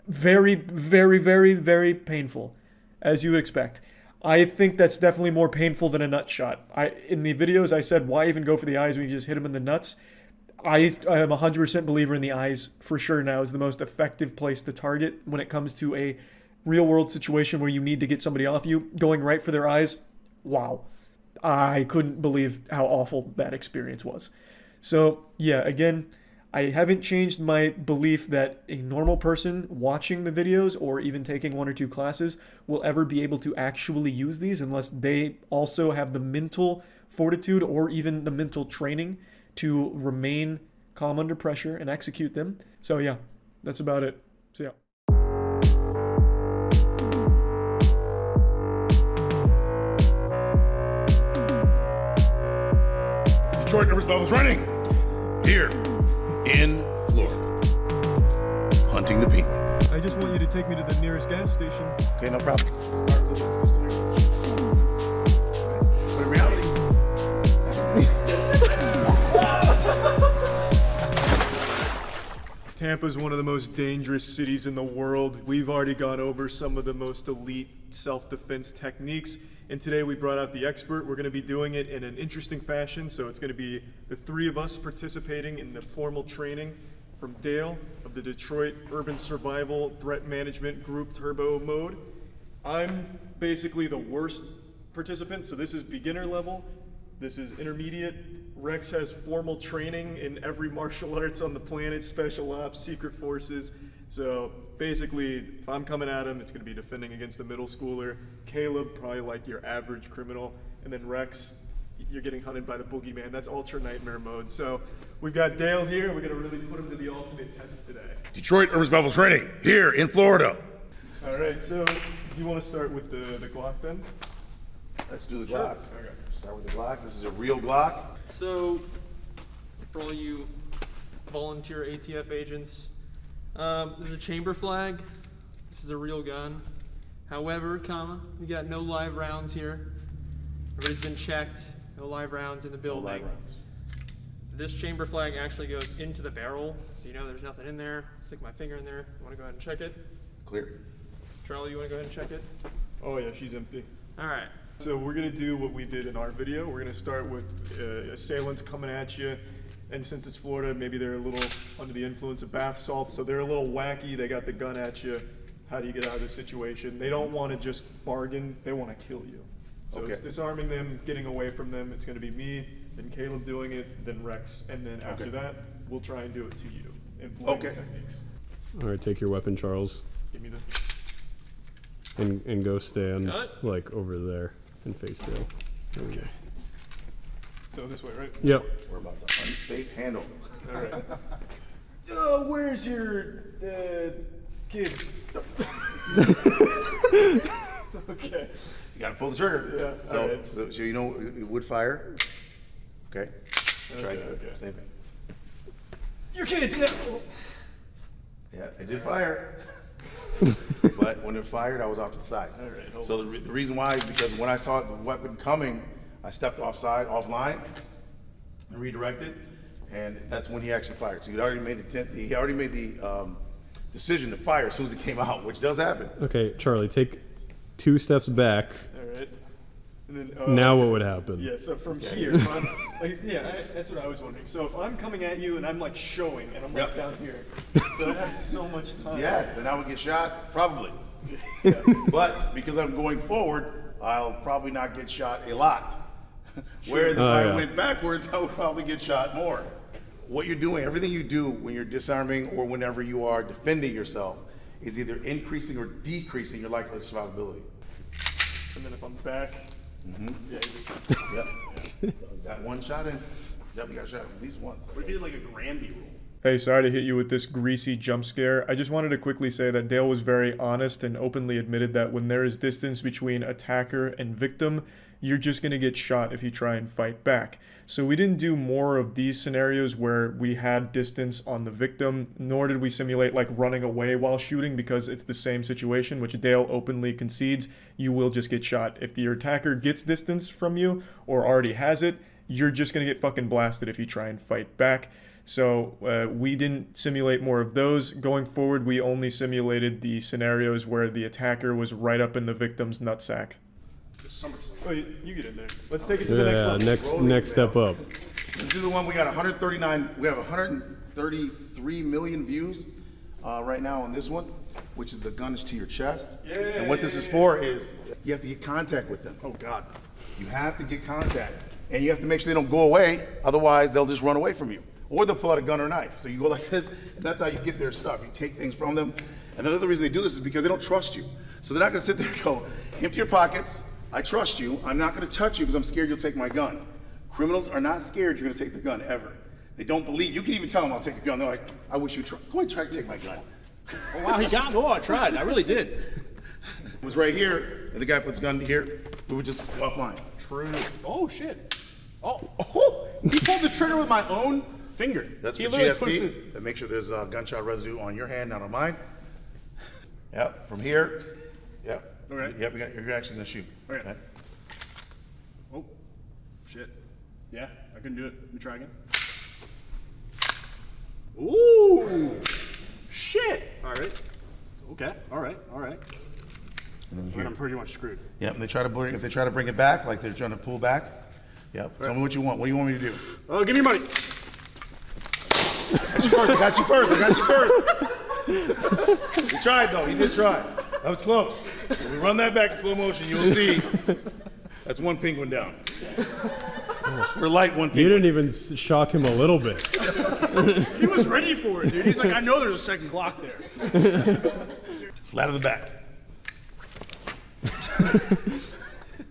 very, very, very, very painful, as you would expect. I think that's definitely more painful than a nut shot. In the videos I said, why even go for the eyes when you just hit him in the nuts? I am a 100% believer in the eyes for sure now is the most effective place to target when it comes to a real world situation where you need to get somebody off you. Going right for their eyes, wow. I couldn't believe how awful that experience was. So yeah, again, I haven't changed my belief that a normal person watching the videos or even taking 1 or 2 classes will ever be able to actually use these unless they also have the mental fortitude or even the mental training to remain calm under pressure and execute them. So yeah, that's about it. So yeah. Detroit Urban Survival Training here in Florida, hunting the penguin. I just want you to take me to the nearest gas station. Okay, no problem. But in reality, Tampa is one of the most dangerous cities in the world. We've already gone over some of the most elite self-defense techniques, and today we brought out the expert. We're going to be doing it in an interesting fashion, so it's going to be the 3 of us participating in the formal training from Dale of the Detroit Urban Survival Threat Management Group Turbo Mode. I'm basically the worst participant, so this is beginner level. This is intermediate. Rex has formal training in every martial arts on the planet, special ops, secret forces. So basically, if I'm coming at him, it's going to be defending against a middle schooler. Caleb, probably like your average criminal. And then Rex, you're getting hunted by the boogeyman. That's ultra nightmare mode. So we've got Dale here. We're going to really put him to the ultimate test today. Detroit Urban Survival Training here in Florida. All right, so you want to start with the Glock then? let's do the Glock. Okay. Start with the Glock. This is a real Glock. So, for all you volunteer ATF agents, there's a chamber flag. This is a real gun. However, we got no live rounds here. Everybody's been checked. No live rounds in the building. No live rounds. This chamber flag actually goes into the barrel, so you know there's nothing in there. Stick my finger in there. You want to go ahead and check it? Clear. Charlie, you want to go ahead and check it? Oh yeah, she's empty. All right. So we're gonna do what we did in our video. We're gonna start with assailants coming at you, and since it's Florida, maybe they're a little under the influence of bath salts, so they're a little wacky. They got the gun at you. How do you get out of this situation? They don't want to just bargain. They want to kill you. So it's disarming them, getting away from them. It's gonna be me, then Caleb doing it, then Rex, and then after that, we'll try and do it to you. Employing techniques. All right, take your weapon, Charles. Give me the. And go stand like over there and face Dale. Okay. So this way, right? Yep. We're about to unsafe handle. All right. Where's your kids? Okay. You gotta pull the trigger. Yeah. So, Right. so you know it would fire. Okay. Try it. Okay. Same thing. Your kids. Yeah, it did fire. But when it fired, I was off to the side. All right, hold So the reason why is because when I saw the weapon coming, I stepped offline, and redirected, and that's when he actually fired. So he already made the decision to fire as soon as it came out, which does happen. Okay, Charlie, take 2 steps back. All right. And then, Now what would happen? Yeah, so from here, that's what I was wondering. So if I'm coming at you and I'm like showing, and I'm like down here, then I have so much time. Yes, and I would get shot, probably. But because I'm going forward, I'll probably not get shot a lot. Whereas if I went backwards, I would probably get shot more. What you're doing, everything you do when you're disarming or whenever you are defending yourself is either increasing or decreasing your likelihood of survivability. And then if I'm back, yeah, you just, So got one shot in. Yep, you got shot at least once. We did like a Granby rule. Hey, sorry to hit you with this greasy jump scare. I just wanted to quickly say that Dale was very honest and openly admitted that when there is distance between attacker and victim, you're just going to get shot if you try and fight back. So we didn't do more of these scenarios where we had distance on the victim, nor did we simulate like running away while shooting, because it's the same situation, which Dale openly concedes. You will just get shot. If your attacker gets distance from you or already has it, you're just going to get fucking blasted if you try and fight back. So we didn't simulate more of those. Going forward, we only simulated the scenarios where the attacker was right up in the victim's nutsack. Oh, you get in there. Let's take it to the next level. Next step up. This is the one we got 139. We have 133 million views right now on this one, which is the gun is to your chest. And what this is for is you have to get contact with them. Oh God. You have to get contact, and you have to make sure they don't go away. Otherwise, they'll just run away from you, or they'll pull out a gun or knife. So you go like this, and that's how you get their stuff. You take things from them, and the other reason they do this is because they don't trust you. So they're not going to sit there and go, empty your pockets. I trust you. I'm not going to touch you because I'm scared you'll take my gun. Criminals are not scared you're going to take the gun ever. They don't believe. You can even tell them I'll take your gun. They're like, I wish you'd try. Go ahead, try to take my gun. Oh wow, he got me. Oh, I tried. I really did. It was right here, and the guy puts the gun here. We would just go offline. True. Oh shit. Oh, he pulled the trigger with my own finger. That's he for GST. To make sure there's gunshot residue on your hand, not on mine. Yep. From here. Yep. All right. Yep. You're actually gonna shoot. Okay. Oh, shit. Yeah, I couldn't do it. Let me try again. Ooh, shit. All right. Okay. All right. All right. And then But here. I'm pretty much screwed. Yep. And they try to bring. If they try to bring it back, like they're trying to pull back. Yep. Tell me what you want. What do you want me to do? Oh, give me your money. I got you first. I got you first. He tried though. He did try. That was close. When we run that back in slow motion, you will see that's one penguin down. We're light one penguin. You didn't even shock him a little bit. He was ready for it, dude. He's like, I know there's a second Glock there. Flat of the back.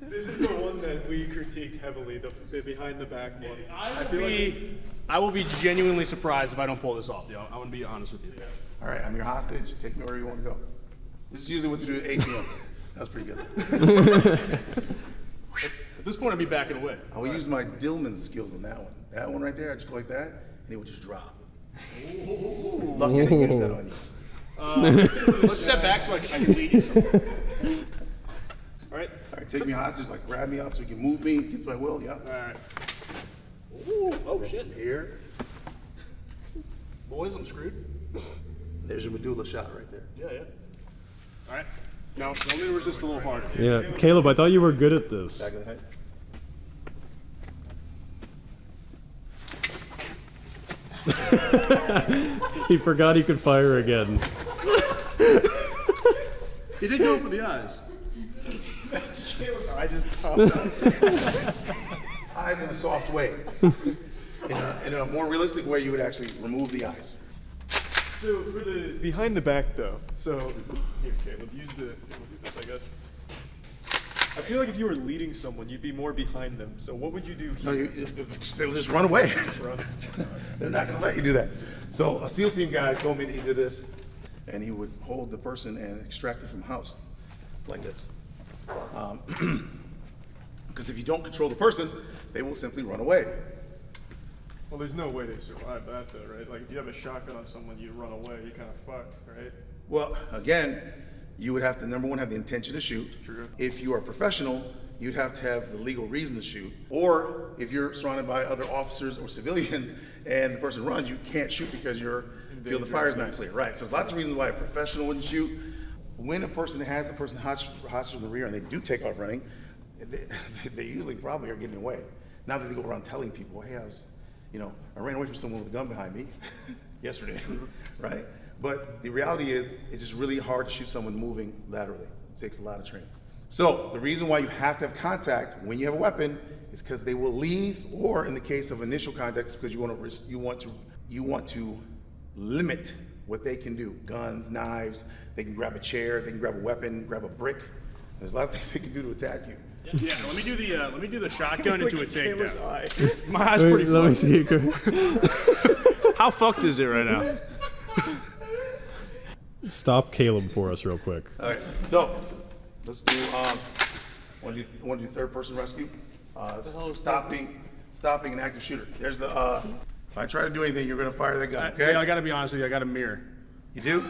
This is the one that we critiqued heavily, the behind the back one. I will be genuinely surprised if I don't pull this off, yo. I'm gonna be honest with you. All right, I'm your hostage. Take me where you want to go. This is usually what you do at 8 p.m. That's pretty good. At this point, I'd be backing away. I will use my Dillman skills on that one. That one right there, I just go like that, and it would just drop. Lucky I didn't use that on you. Let's step back so I can lead you somewhere. All right. All right, take me hostage, like grab me up so you can move me against my will. Yeah. All right. Ooh, oh shit. Here. Boys, I'm screwed. There's your medulla shot right there. Yeah, yeah. All right. Now, let me resist a little harder. Yeah, Caleb, I thought you were good at this. Back of the head. He forgot he could fire again. He did go for the eyes. I just popped out. Eyes in a soft way. In a more realistic way, you would actually remove the eyes. So for the behind the back though, so here Caleb, use the, we'll do this I guess. I feel like if you were leading someone, you'd be more behind them. So what would you do No, here? they'll just run away. Just run. They're not going to let you do that. So a SEAL team guy told me that he did this, and he would hold the person and extract it from the house, like this. Because if you don't control the person, they will simply run away. Well, there's no way they survive that though, right? Like if you have a shotgun on someone, you run away, you're kind of fucked, right? Well, again, you would have to, number one, have the intention to shoot. True. If you are a professional, you'd have to have the legal reason to shoot. Or if you're surrounded by other officers or civilians and the person runs, you can't shoot because your field of fire is not clear. Right, so there's lots of reasons why a professional wouldn't shoot. When a person has the person hostage in the rear and they do take off running, they usually probably are getting away. Not that they go around telling people, hey, I ran away from someone with a gun behind me yesterday, right? But the reality is, it's just really hard to shoot someone moving laterally. It takes a lot of training. So the reason why you have to have contact when you have a weapon is because they will leave, or in the case of initial contact, it's because you want to limit what they can do. Guns, knives, they can grab a chair, they can grab a weapon, grab a brick. There's a lot of things they can do to attack you. Yeah, let me do the shotgun into a Caleb's takedown. eye. My eye's pretty Let me fucked. see it. How fucked is it right now? Stop Caleb for us real quick. All right, so let's do, want to do third person rescue? Stopping an active shooter. There's the, if I try to do anything, you're gonna fire that gun, okay? Yeah, I gotta be honest with you, I got a mirror. You do?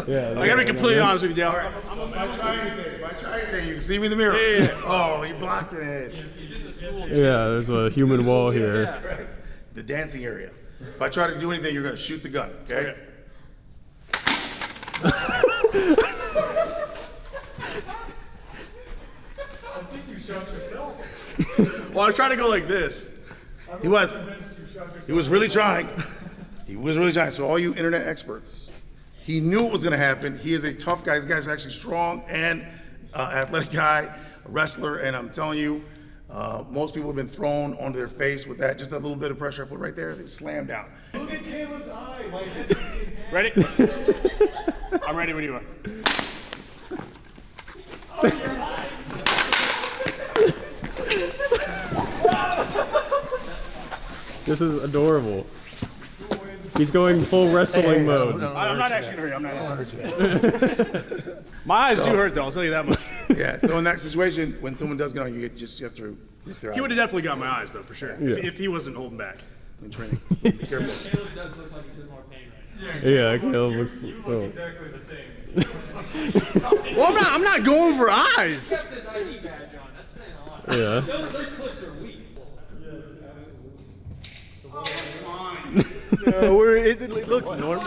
Yeah. I gotta be completely honest with you, Dale. All right, so if I try anything, you can see me in the mirror. Yeah. Oh, you blocked it. Yeah, there's a human wall here. Right. The dancing area. If I try to do anything, you're gonna shoot the gun, okay? Yeah. I think you shot yourself. Well, I was trying to go like this. He was really trying. He was really trying. So all you internet experts, he knew it was gonna happen. He is a tough guy. This guy's actually strong and athletic guy, a wrestler, and I'm telling you, most people have been thrown onto their face with that. Just a little bit of pressure I put right there, they slammed down. Look at Caleb's eye. My head is in half. Ready? I'm ready when you are. Oh, your eyes. This is adorable. He's going full wrestling mode. I'm not actually gonna hurt you. I'm not gonna hurt you. My eyes do hurt though, I'll tell you that much. Yeah, so in that situation, when someone does get on you, you have to lift your He eye. would have definitely got my eyes though, for sure. Yeah. If he wasn't holding back. In training. Be careful. Caleb does look like he's in more pain right now. Yeah, Caleb looks. You Oh. look exactly the same. Well, I'm not going for eyes. Except his ID badge on. That's saying a lot. Yeah. Those clips are weak. Oh, fine. No, it looks normal.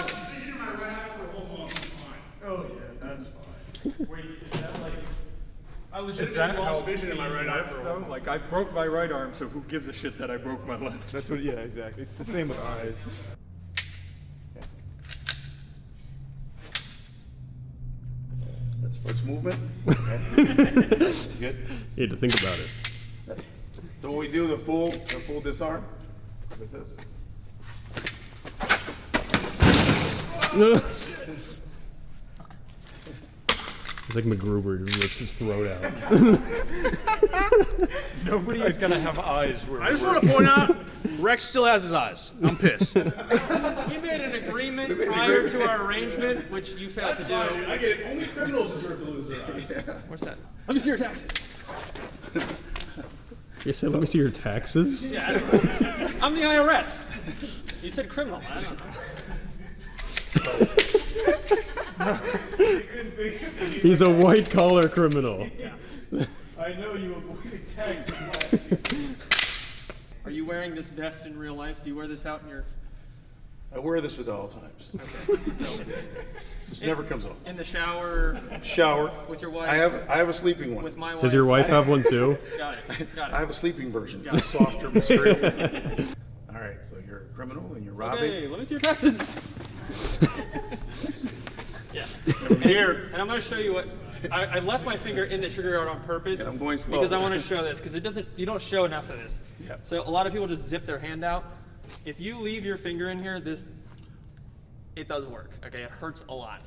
Oh yeah, that's fine. Wait, is that like? I Is legitimately that lost how vision in my right eye works, for a though? while. Like I broke my right arm, so who gives a shit that I broke my left? That's what. Yeah, exactly. It's the same with eyes. That's first movement. Okay. That's good. You had to think about it. So when we do the full disarm, it's like this. It's like MacGruber who rips his throat out. Nobody is gonna have eyes where I just want to point out, Rex still has his eyes. I'm pissed. We made an agreement prior to our arrangement, which you failed to do. I get it. Only criminals deserve to lose their eyes. What's that? Let me see your taxes. You said, let me see your taxes? Yeah, I'm the IRS. You said criminal. I don't know. He's a white collar criminal. I know you avoided taxes last year. Are you wearing this vest in real life? Do you wear this out in your... I wear this at all times. Okay, so... This never comes off. In the shower? Shower. With your wife? I have a sleeping one. With my wife? Does your wife have one too? Got it. I have a sleeping version. It's a softer material. All right, so you're a criminal and you're robbing. Okay, let me see your taxes. Yeah. Here. And I'm going to show you what... I left my finger in the trigger guard on purpose. And I'm going slow. Because I want to show this, because you don't show enough of this. Yep. So a lot of people just zip their hand out. If you leave your finger in here, it does work, okay? It hurts a lot.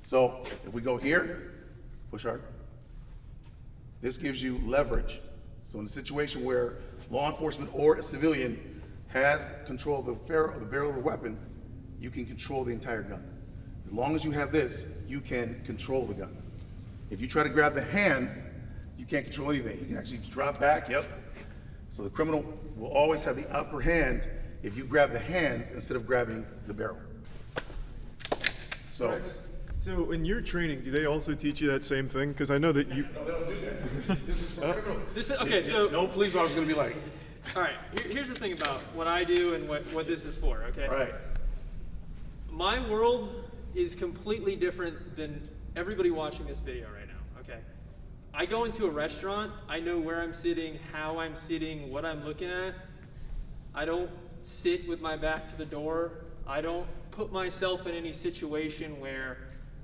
So if we go here, push hard. This gives you leverage. So in a situation where law enforcement or a civilian has control of the barrel of the weapon, you can control the entire gun. As long as you have this, you can control the gun. If you try to grab the hands, you can't control anything. You can actually drop back, yep. So the criminal will always have the upper hand if you grab the hands instead of grabbing the barrel. So in your training, do they also teach you that same thing? Because I know that you... No, they don't do that. This is for criminal. Okay, so... No police officer is going to be like... All right, here's the thing about what I do and what this is for, okay? Right. My world is completely different than everybody watching this video right now, okay? I go into a restaurant, I know where I'm sitting, how I'm sitting, what I'm looking at. I don't sit with my back to the door. I don't put myself in any situation where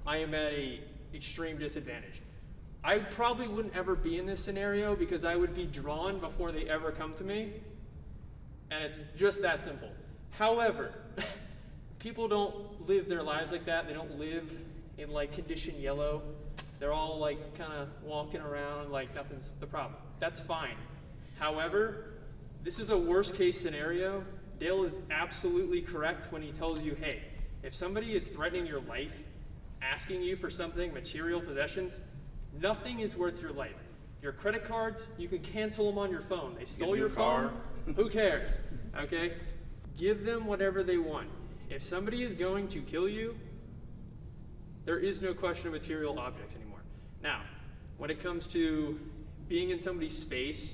I am at an extreme disadvantage. I probably wouldn't ever be in this scenario because I would be drawn before they ever come to me. And it's just that simple. However, people don't live their lives like that. They don't live in like condition yellow. They're all like kind of walking around like nothing's the problem. That's fine. However, this is a worst case scenario. Dale is absolutely correct when he tells you, hey, if somebody is threatening your life, asking you for something, material possessions, nothing is worth your life. Your credit cards, you can cancel them on your phone. They stole your phone, who cares, okay? Give them whatever they want. If somebody is going to kill you, there is no question of material objects anymore. Now, when it comes to being in somebody's space,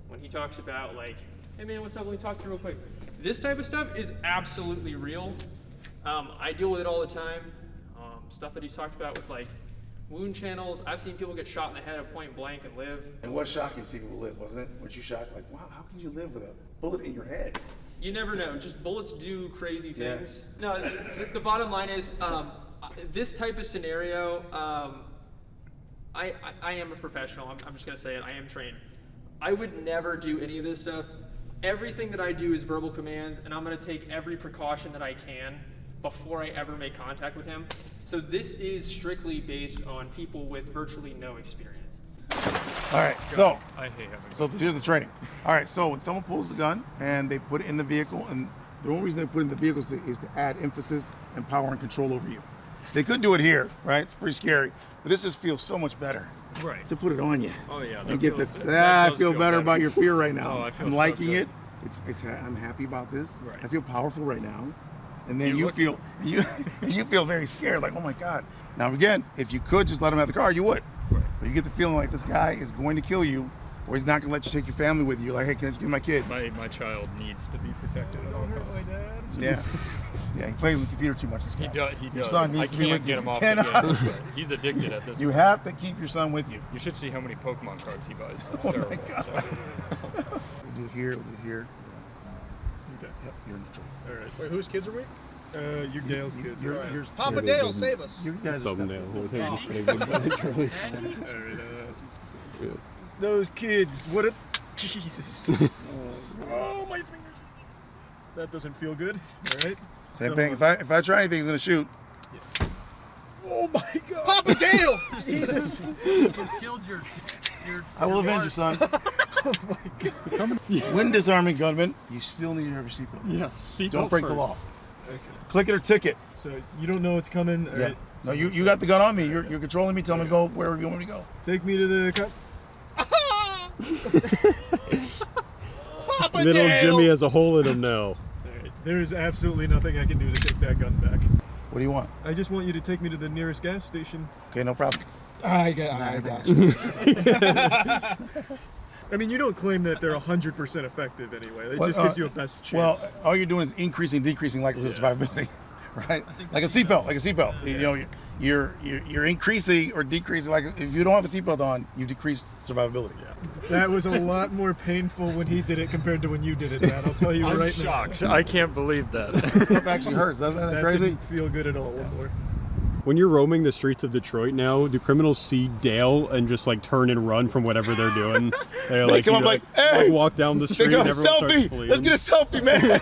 when he talks about like, hey man, what's up, let me talk to you real quick. This type of stuff is absolutely real. I deal with it all the time. Stuff that he's talked about with like wound channels. I've seen people get shot in the head at point blank and live. And what shocking to see people live, wasn't it? Weren't you shocked? Like, wow, how can you live with a bullet in your head? You never know. Just bullets do crazy things. Yeah. No, the bottom line is, this type of scenario, I am a professional. I'm just going to say it. I am trained. I would never do any of this stuff. Everything that I do is verbal commands, and I'm going to take every precaution that I can before I ever make contact with him. So this is strictly based on people with virtually no experience. All right, so I hate having so here's the training. All right, so when someone pulls the gun and they put it in the vehicle, and the only reason they put it in the vehicle is to add emphasis and power and control over you. They could do it here, right? It's pretty scary, but this just feels so much better. Right. To put it on you. Oh yeah. And get this. I feel better about your fear right now. Oh, I feel I'm so liking good. it. I'm happy about this. Right. I feel powerful right now. And then you feel very scared, like, oh my God. Now again, if you could just let him have the car, you would. Right. But you get the feeling like this guy is going to kill you, or he's not going to let you take your family with you. You're like, hey, can I just get my kids? My child needs to be protected at all costs. Yeah. Yeah, he plays with the computer too much. This guy. He does. Your son needs I to be can't with get you. him off Cannot. the game. He's addicted at this You point. have to keep your son with you. You should see how many Pokemon cards he buys. It's Oh terrible. my God. So. We'll do here, we'll do here. Okay. Yep, you're neutral. All right. Wait, whose kids are we? Your Dale's kids. Yours. Papa Dale, save us. You guys are Those kids, what a... Jesus. Oh, my fingers. That doesn't feel good. All right. Same thing. If I try anything, he's gonna shoot. Oh my God. Papa Dale! Jesus. You've killed your I will avenge your son. Oh my God. When disarming gunman, you still need to have your seatbelt. Yeah. Seatbelt Don't break the first. law. Okay. Click it or ticket. So you don't know what's coming. All Yeah. right. No, you got the gun on me. You're controlling me. Tell me to go wherever you want me to go. Take me to the cop. Papa Little Dale! Jimmy has a hole in him now. All right. There is absolutely nothing I can do to take that gun back. What do you want? I just want you to take me to the nearest gas station. Okay, no problem. I got you. I mean, you don't claim that they're 100% effective anyway. It Well, just gives you a best chance. Well, all you're doing is increasing, decreasing likelihood of survivability, right? Like a seatbelt. You know, you're increasing or decreasing. Like if you don't have a seatbelt on, you decrease survivability. That was a lot more painful when he did it compared to when you did it, Matt. I'll tell you I'm right shocked. now. I can't believe that. This stuff actually hurts. Doesn't that crazy? Didn't feel good at all. Anymore. When you're roaming the streets of Detroit now, do criminals see Dale and just like turn and run from whatever they're doing? They're They like, come you up know, like, hey! like walk down the They street go, and everyone starts selfie! fleeing. Let's get a selfie, man!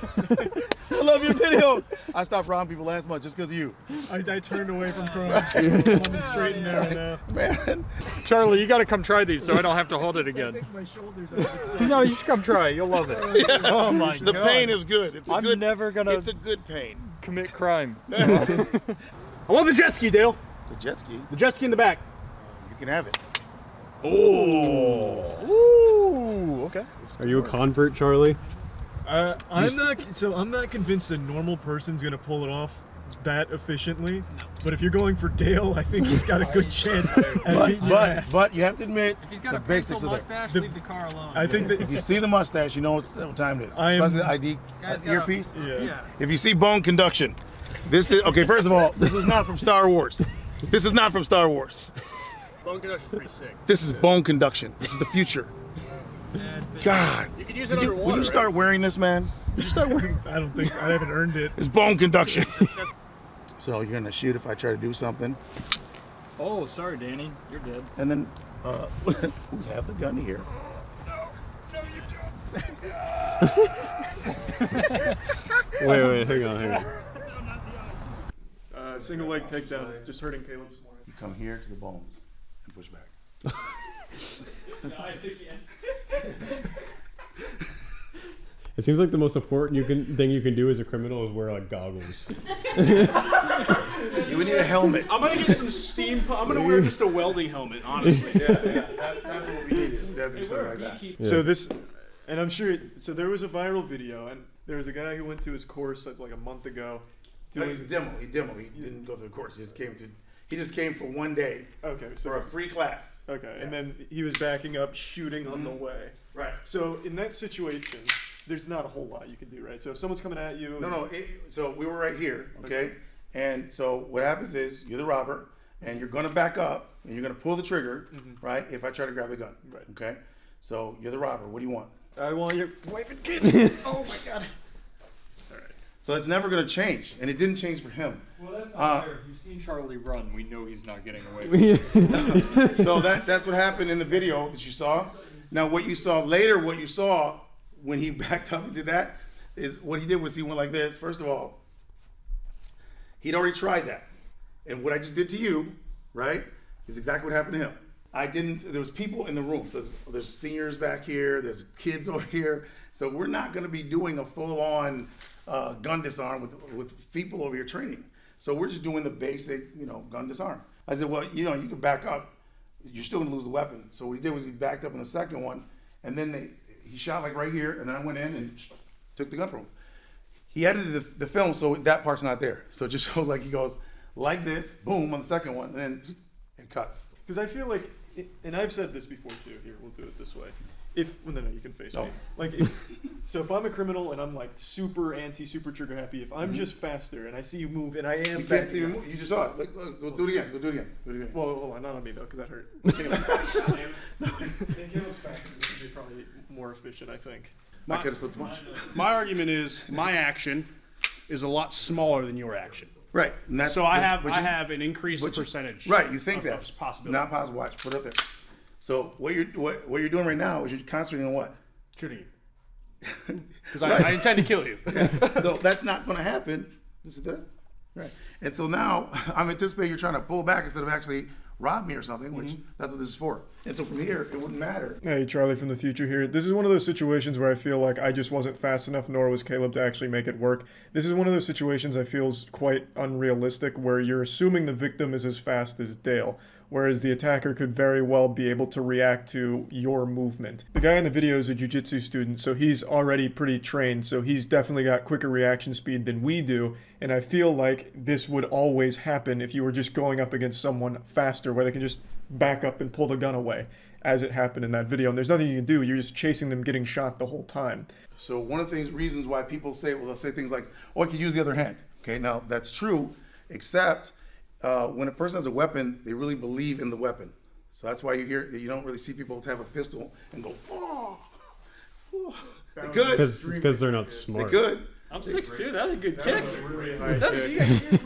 I love your videos. I stopped robbing people last month just because of you. I turned away from crime. I'm straight and narrow now. Man. Charlie, you got to come try these so I don't have to hold it again. My shoulders out. No, you should come try it. You'll love it. Oh my The God. pain is good. It's a I'm good. never gonna It's a good pain. commit crime. I want the jet ski, Dale. The jet ski. The jet ski in the back. You can have it. Ooh. Okay. Are you a convert, Charlie? I'm not convinced a normal person's gonna pull it off that efficiently. But if you're going for Dale, I think he's got a good chance at beating your ass. But you have to admit, If he's got the a basics pencil are there. mustache, leave the car alone. I think that If you see the mustache, you know what time it is. I am- Especially the ID Guys gotta- earpiece. yeah. If you see bone conduction, this is okay. First of all, this is not from Star Wars. This is not from Star Wars. Bone conduction's pretty sick. This is bone conduction. This is the future. God. You can use it Would underwater. you start wearing this, man? Would you start wearing? I don't think so. I haven't earned it. It's bone conduction. So you're gonna shoot if I try to do something, Oh, sorry, Danny. You're dead. and then we have the gun here. Wait, hang on. Single leg takedown, just hurting Caleb's. You come here to the bones and push back. It seems like the most important thing you can do as a criminal is wear like goggles. You would need a helmet. I'm gonna get some steam. I'm gonna wear just a welding helmet, honestly. That's what we needed. We'd have to do something like that. So this, and I'm sure. So there was a viral video, and there was a guy who went to his course like a month ago. No, he's a demo. He didn't go through the course. He just came for one day. Okay, so for a free class. Okay, Yeah. and then he was backing up, shooting on the way. Right. So in that situation, there's not a whole lot you can do, right? So if someone's coming at you. No. So we were right here, okay? And so what happens is you're the robber, and you're gonna back up, and you're gonna pull the trigger, right? If I try to grab the gun, Right. Okay. So you're the robber. What do you want? I want your wife and kids. Oh my God. All right. So it's never gonna change, and it didn't change for him. Well, that's not fair. If you've seen Charlie run, we know he's not getting away. So that's what happened in the video that you saw. Now what you saw later, what you saw when he backed up and did that, is what he did was he went like this. First of all, he'd already tried that. And what I just did to you, right, is exactly what happened to him. There was people in the room. So there's seniors back here, there's kids over here. So we're not gonna be doing a full-on gun disarm with people over here training. So we're just doing the basic, gun disarm. I said, well, you can back up. You're still gonna lose the weapon. So what he did was he backed up in the second one, and then he shot like right here, and then I went in and took the gun from him. He edited the film so that part's not there. So it just shows like he goes like this, boom, on the second one, and then it cuts. Because I feel like, and I've said this before too. Here, we'll do it this way. No, you can face me. Like, so if I'm a criminal and I'm like super trigger happy, if I'm just faster and I see you move and I am. You can't see me move. You just saw it. Look, we'll do it again. We'll do it again. Do it again. Well, hold on, not on me though, because that hurt. Caleb's faster. This would be probably more efficient, I think. I could have slipped one. My argument is my action is a lot smaller than your action. Right. And that's, So I have an increased percentage. Right. You think of that possibility. Not possible. Watch. Put it up there. So what you're doing right now is you're concentrating on what? Shooting you. Because Right. I intend to kill you. So that's not going to happen. This is that. Right. And so now I'm anticipating you're trying to pull back instead of actually rob me or something, which that's what this is for. And so from here, it wouldn't matter. Hey, Charlie from the future here. This is one of those situations where I feel like I just wasn't fast enough, nor was Caleb, to actually make it work. This is one of those situations I feel is quite unrealistic, where you're assuming the victim is as fast as Dale, whereas the attacker could very well be able to react to your movement. The guy in the video is a jiu-jitsu student, so he's already pretty trained, so he's definitely got quicker reaction speed than we do, and I feel like this would always happen if you were just going up against someone faster, where they can just back up and pull the gun away. as it happened in that video. And there's nothing you can do. You're just chasing them getting shot the whole time. So one of the reasons why people say, well, they'll say things like, oh, I could use the other hand. Okay, now that's true, except when a person has a weapon, they really believe in the weapon. So that's why you don't really see people have a pistol and go, oh. They could. Because they're not smart. They could. I'm 6'2". That's a good kick. That was a really high That's kick. a kick.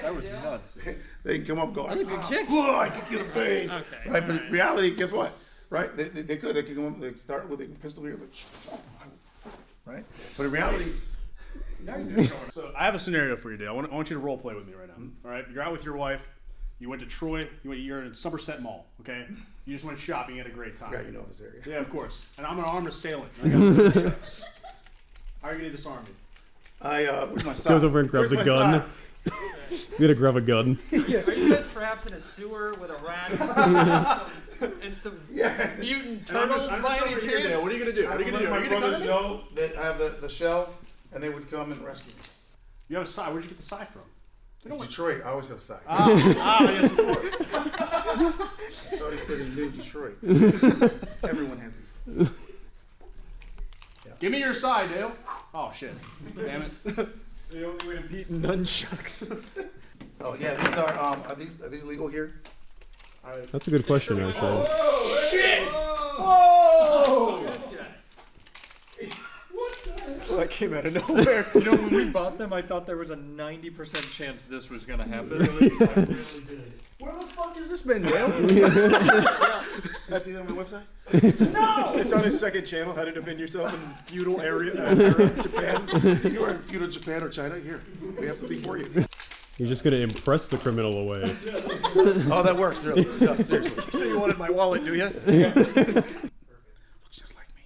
That was nuts. They can come up and go, That's a good kick. whoa, I kick you in the face. Okay, Right, but in alright. reality, guess what? Right? They could come up, they start with a pistol here, like, right? But in reality, So I have a scenario for you, Dale. I want you to role play with me right now. All right, you're out with your wife. You went to Troy. You're in Somerset Mall. Okay, you just went shopping. You had a great time. yeah, you know this area. Yeah, of course. And I'm an armed assailant. I got 4 shots. How are you gonna disarm me? Where's my sock? Goes over and grabs Where's a my gun. sock? You gotta grab a gun. Are you guys perhaps in a sewer with a rat and some Yeah. mutant And I'm turtles just by any over here, Dale. chance? What are you gonna do? What are you gonna do? Are My you gonna come brothers in? know that I have the shell, and they would come and rescue me. You have a side. Where'd you get the side from? It's Detroit. I always have a side. Yes, of course. I thought he said he knew Detroit. Everyone has these. Give me your side, Dale. Oh shit! Damn it. The only way to beat nunchucks. So yeah, these are these legal here? That's a good question, actually. Shit! Oh! Well, that came out of nowhere. You know, when we bought them, I thought there was a 90% chance this was gonna happen. Where the fuck has this been, Dale? That's it on my website? No! It's on his second channel, how to defend yourself in feudal era Japan. You are in feudal Japan or China? Here, we have something for you. You're just gonna impress the criminal away. Oh, that works, really. No, seriously. So you wanted my wallet, do you? Looks just like me.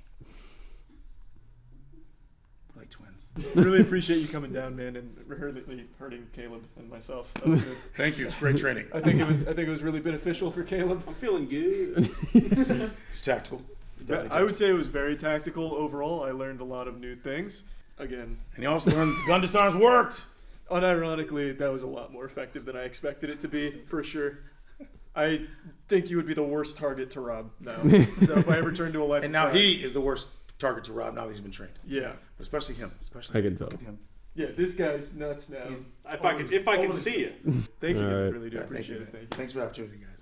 Like twins. Really appreciate you coming down, man, and hurting Caleb and myself. That was good. Thank you. It's great training. I think it was really beneficial for Caleb. I'm feeling good. It's tactical. I would say it was very tactical overall. I learned a lot of new things. Again, And you also learned the gun disarms worked. unironically, that was a lot more effective than I expected it to be, for sure. I think you would be the worst target to rob now. So if I ever turn to a life And now he is the worst target to rob now that he's been trained. Yeah. But especially him. Especially I can tell. Look at him. Yeah, this guy's nuts now. If I can see you. Thanks again. All I right. really do Yeah, appreciate man. it. Thank you. Thanks for the opportunity, guys.